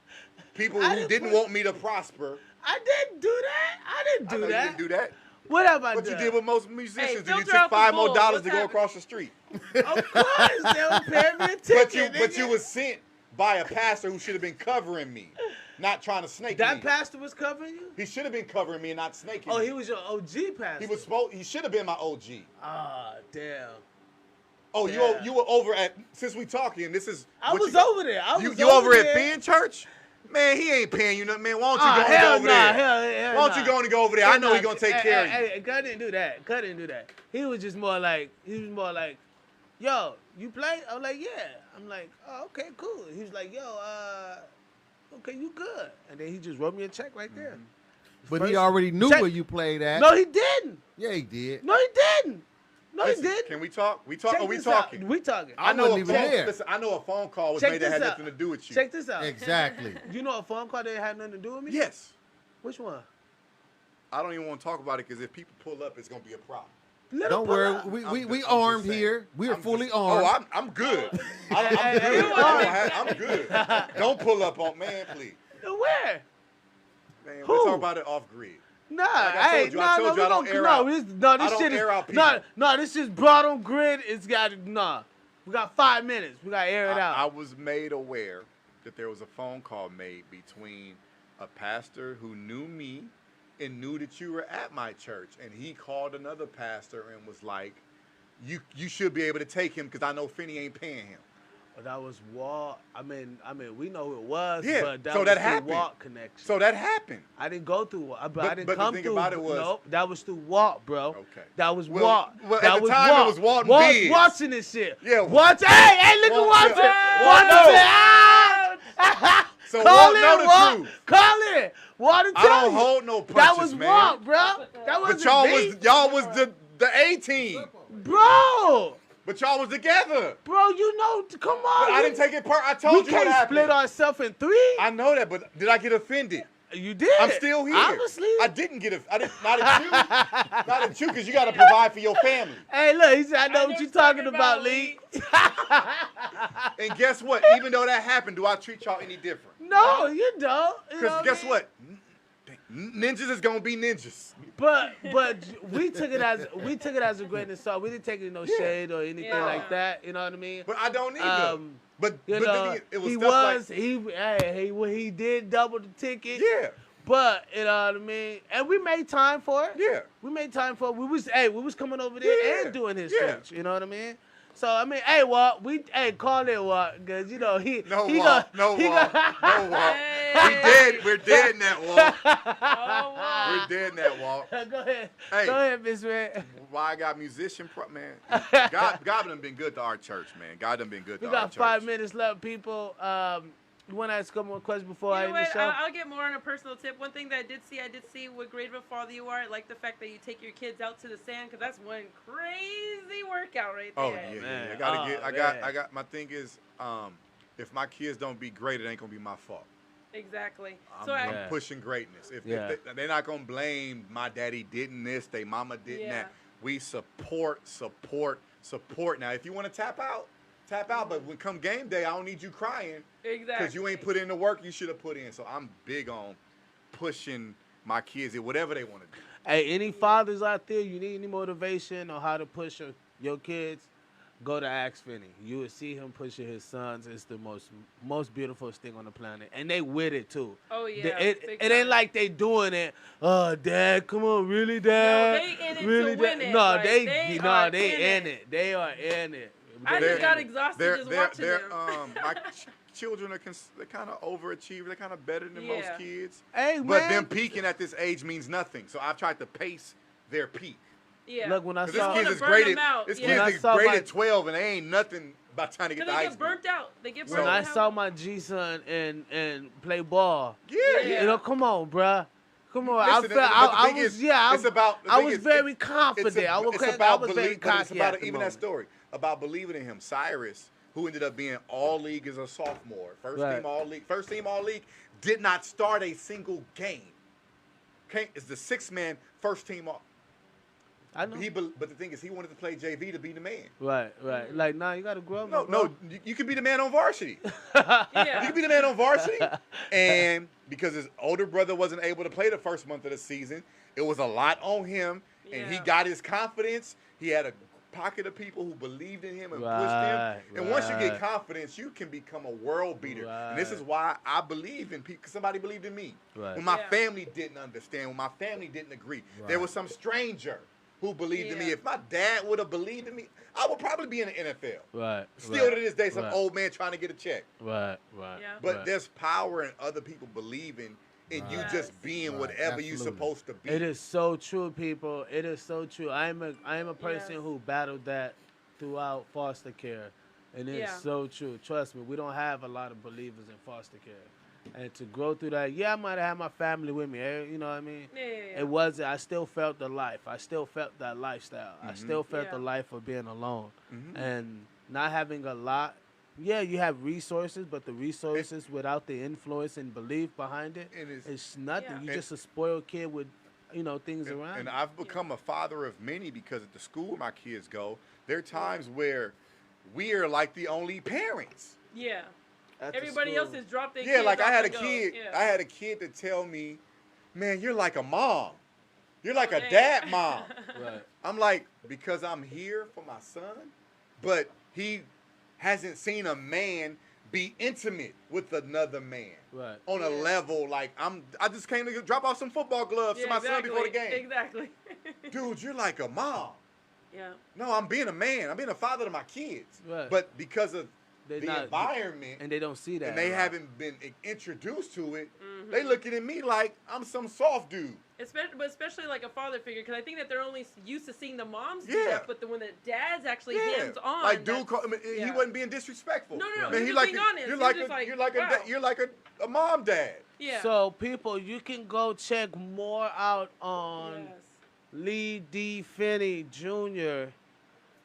People I who didn't didn't put- want me to prosper. I didn't do that. I didn't I do know that. you didn't do that. What have I What done? you did with most musicians, filter you took out the $5 more bull. to What's go happening? across the street. Of course, they were paying me a ticket. But you nigga. was sent by a pastor who should have been covering me, not trying to snake That me. pastor was covering you? He should have been covering me and not snaking Oh, me. he was your OG pastor. He should have been my OG. Ah, damn. Oh, Yeah. you were over at, since we talking, this is I what was you, over there. I you was you over at there. Fenn Church? Man, he ain't paying you nothing, man. Why don't you Ah, go and hell go over nah, there? hell Why don't you nah. go and go over there? I know Nah, he gonna take care of you. Hey, Cut didn't do that. Cut didn't do that. He was more like, yo, you play? I'm like, yeah. I'm like, oh, okay, cool. He was like, yo, okay, you good. And then he just wrote me a check right there. But First- he already knew check- where you played at. No, he didn't. Yeah, he did. No, he didn't. No, Listen, he didn't. can we talk? We talk. Check Are we this out. talking? We talking. I wasn't even there. Listen, I know a phone call was Check made that this had out. nothing to do with you. Check this out. Exactly. You know a phone call that had nothing to do with me? Yes. Which one? I don't even want to talk about it because if people pull up, it's gonna be a problem. Let him Don't pull worry. up. We I'm armed just saying. here. We are I'm fully just- armed. Oh, I'm good. I'm Hey, good. you I'm good. Don't pull up on man, please. Where? Man, Who? we'll talk about it off grid. Nah, I told you, I told you I don't air out. This I don't shit is air out people. no. This is brought on grid. It's got We got 5 minutes. We got to air it out. I was made aware that there was a phone call made between a pastor who knew me and knew that you were at my church, and he called another pastor and was like, "You should be able to take him because I know Fennie ain't paying him." But that was Walt. I mean, we know who it was. Yeah, But that so was that through happened. Walt connection. So that happened. I didn't go through Walt. But I didn't but the come thing through. about it was- Nope, that was through Walt, bro. Okay. That was Well- Walt. well, that at the was time, it was Walt and Walt's Biz. watching this shit. Yeah. Walt. Hey, look Walt- at Walt. yeah. Walt Walt said, ah! So Call Walt in, know the Walt. truth. Call in. Walt and I tell don't you. hold no punches, That was man. Walt, bro. That wasn't But y'all me. was the A team. Bro. But y'all was together. Bro, you know, come on. But I didn't take it I told We you what can't happened. split ourselves in three. I know that, but did I get offended? You did. I'm still here. Obviously. I didn't get I didn't. Not at you. Not at you, because you got to provide for your family. Hey, look, he said, I know what you're talking about, Lee. And guess what? Even though that happened, do I treat y'all any different? No, you don't. You know Because I guess mean? what? Ninjas is gonna be ninjas. But we took it as a grain of salt. We didn't take it no shade or anything Yeah. like that. You know what I mean? But I don't either. But You but know, then it was he stuff he did double the ticket. yeah, But you know what I mean, and we made time for it. yeah. We made time for it. We was coming over there Yeah. and doing his Yeah. church. You know what I mean? So I mean, hey Walt, call it Walt, cause you know he No he Walt, go- no he Walt, go- no Walt. Hey. We're dead in that Walt. Oh, wow. We're dead in that Walt. Go ahead, Hey. go ahead, Miss Man. Why I got musician, man. God done been good to our church, man. God done been good to We our got church. 5 minutes left, people. You want to ask a couple more questions before I You know end the what? show? I'll get more on a personal tip. One thing that I did see what great of a father you are. I like the fact that you take your kids out to the sand, because that's one crazy workout right there. Oh yeah, Man. yeah. I gotta Oh, get. man. I got. My thing is, if my kids don't be great, it ain't gonna be my fault. Exactly. I'm, So I'm pushing greatness. If they're not gonna blame my daddy didn't this, they mama didn't that. We support. Now, if you want to tap out. But when come game day, I don't need you crying. Exactly. Because you ain't put in the work you should have put in. So I'm big on pushing my kids in whatever they want to do. Hey, any fathers out there, you need any motivation on how to push your kids, go to Ask Fennie. You will see him pushing his sons. It's the most beautiful thing on the planet. And they with it, too. Oh, yeah. It ain't like they doing it. Oh, Dad, come on, really, Dad? No, they in it really, to win Dad? it. No, like, they in it. They are in it. I just got exhausted just watching them. My children are they're kind of overachievers. They're kind of better than most kids. Hey, but man. them peaking at this age means nothing. So I've tried to pace their peak. Yeah. Look, when I saw this kid is graded at 12, and they ain't nothing by trying to get to high school. They get burnt out. They get burnt when out. I saw my G-son and play ball, yeah. You know, come on, bruh. Come on, listen, I was very confident. It's about even that story about believing in him. Cyrus, who ended up being all league as a sophomore, first team all league, did not start a single game. Is the sixth man, first team all. I know. But the thing is, he wanted to play JV to be the man. Right. Like, nah, you got to grow up. No, you can be the man on varsity. Yeah. You can be the man on varsity. And because his older brother wasn't able to play the first month of the season, it was a lot on him. And he got his confidence. He had a pocket of people who believed in him and pushed him. And once you get confidence, you can become a world beater. And this is why I believe in people, because somebody believed in me. When my family didn't understand, when my family didn't agree, there was some stranger who believed in me. If my dad would have believed in me, I would probably be in the NFL. Still to this day, some old man trying to get a check. Yeah. But there's power in other people believing in you just being whatever you're supposed to be. It is so true, people. It is so true. I am a person who battled that throughout foster care. And it's so true. Trust me, we don't have a lot of believers in foster care. And to grow through that, I might have had my family with me. You know what I mean? Yeah. It wasn't. I still felt the life. I still felt that lifestyle. I still felt the life of being alone. And not having a lot. Yeah, you have resources, but the resources without the influence and belief behind it, it's nothing. You're just a spoiled kid with, things around. And I've become a father of many because at the school my kids go, there are times where we are like the only parents. Yeah. Everybody else has dropped their kids. Yeah, like I had a kid. I had a kid to tell me, man, you're like a mom. You're like a dad mom. I'm like, because I'm here for my son, but he hasn't seen a man be intimate with another man on a level like I just came to drop off some football gloves to my son before the game. Exactly. Dude, you're like a mom. Yeah. No, I'm being a man. I'm being a father to my kids. But because of the environment, and they don't see that, and they haven't been introduced to it, they looking at me like I'm some soft dude. Especially like a father figure, because I think that they're only used to seeing the moms do that, but when the dad's actually hands on, like dude, he wasn't being disrespectful. No, man, he was being honest. You're like a mom dad. Yeah. So people, you can go check more out on Lee D. Fennie Jr.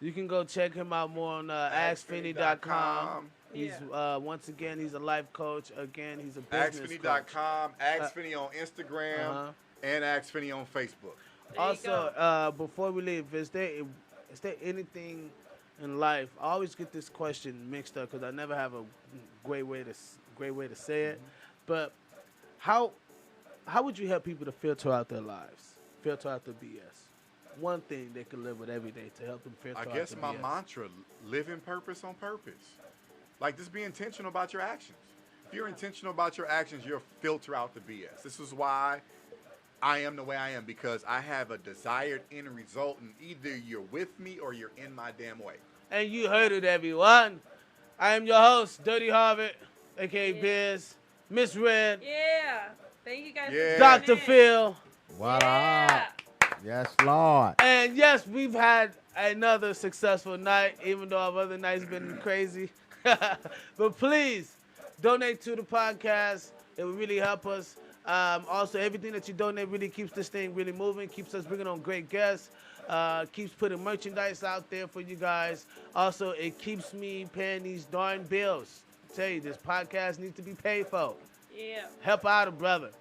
You can go check him out more on AskFennie.com. He's once again, he's a life coach. Again, he's a business AskFennie.com, Ask Fennie on Instagram, and Ask Fennie on Facebook. Also, before we leave, is there anything in life? I always get this question mixed up because I never have a great way to say it. But how would you help people to filter out their lives, filter out the BS? One thing they can live with every day to help them filter out the BS. I guess my mantra: live in purpose on purpose. Like, just be intentional about your actions. If you're intentional about your actions, you'll filter out the BS. This is why I am the way I am, because I have a desired end result, and either you're with me or you're in my damn way. And you heard it, everyone. I am your host, Dirty Harvard, a.k.a. Biz, Miss Red. Yeah. Thank you guys for Dr. Phil. What up? Yes, Lord. And yes, we've had another successful night, even though our other nights been crazy. But please, donate to the podcast. It will really help us. Also, everything that you donate really keeps this thing really moving, keeps us bringing on great guests, keeps putting merchandise out there for you guys. Also, it keeps me paying these darn bills. I tell you, this podcast needs to be paid for. Yeah. Help out a brother.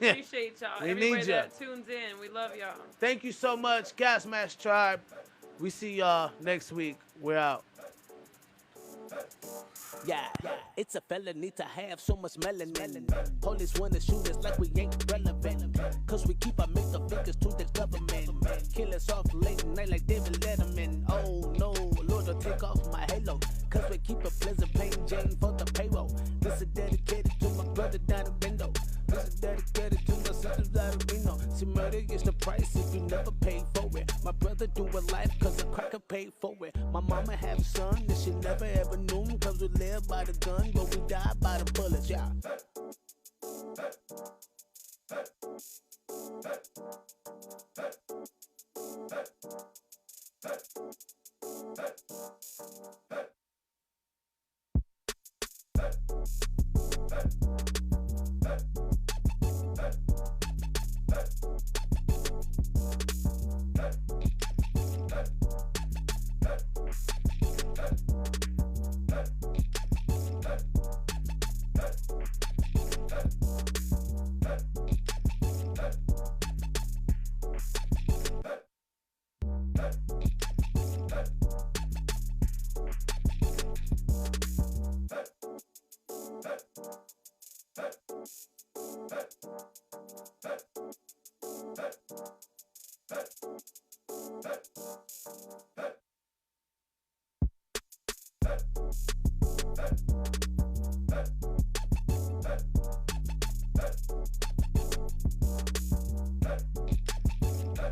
We appreciate y'all. We Everybody need ya. that tunes in. We love y'all. Thank you so much, Gasmasktribe. We see y'all next week. We're out. Yeah, it's a felony to have so much melanin. Police wanna shoot us like we ain't relevant. Cause we keep our middle fingers to the government. Kill us off late night like David Letterman. Oh no, Lord, don't take off my halo. Cause we keep a pleasant plain Jane for the payroll. This is dedicated to my brother down in Bendo. This is dedicated to my sisters out of Reno. See, murder is the price if you never pay for it. My brother do a life cause a cracker paid for it. My mama have a son that she never ever knew. Cause we live by the gun, but we die by the bullets, yeah.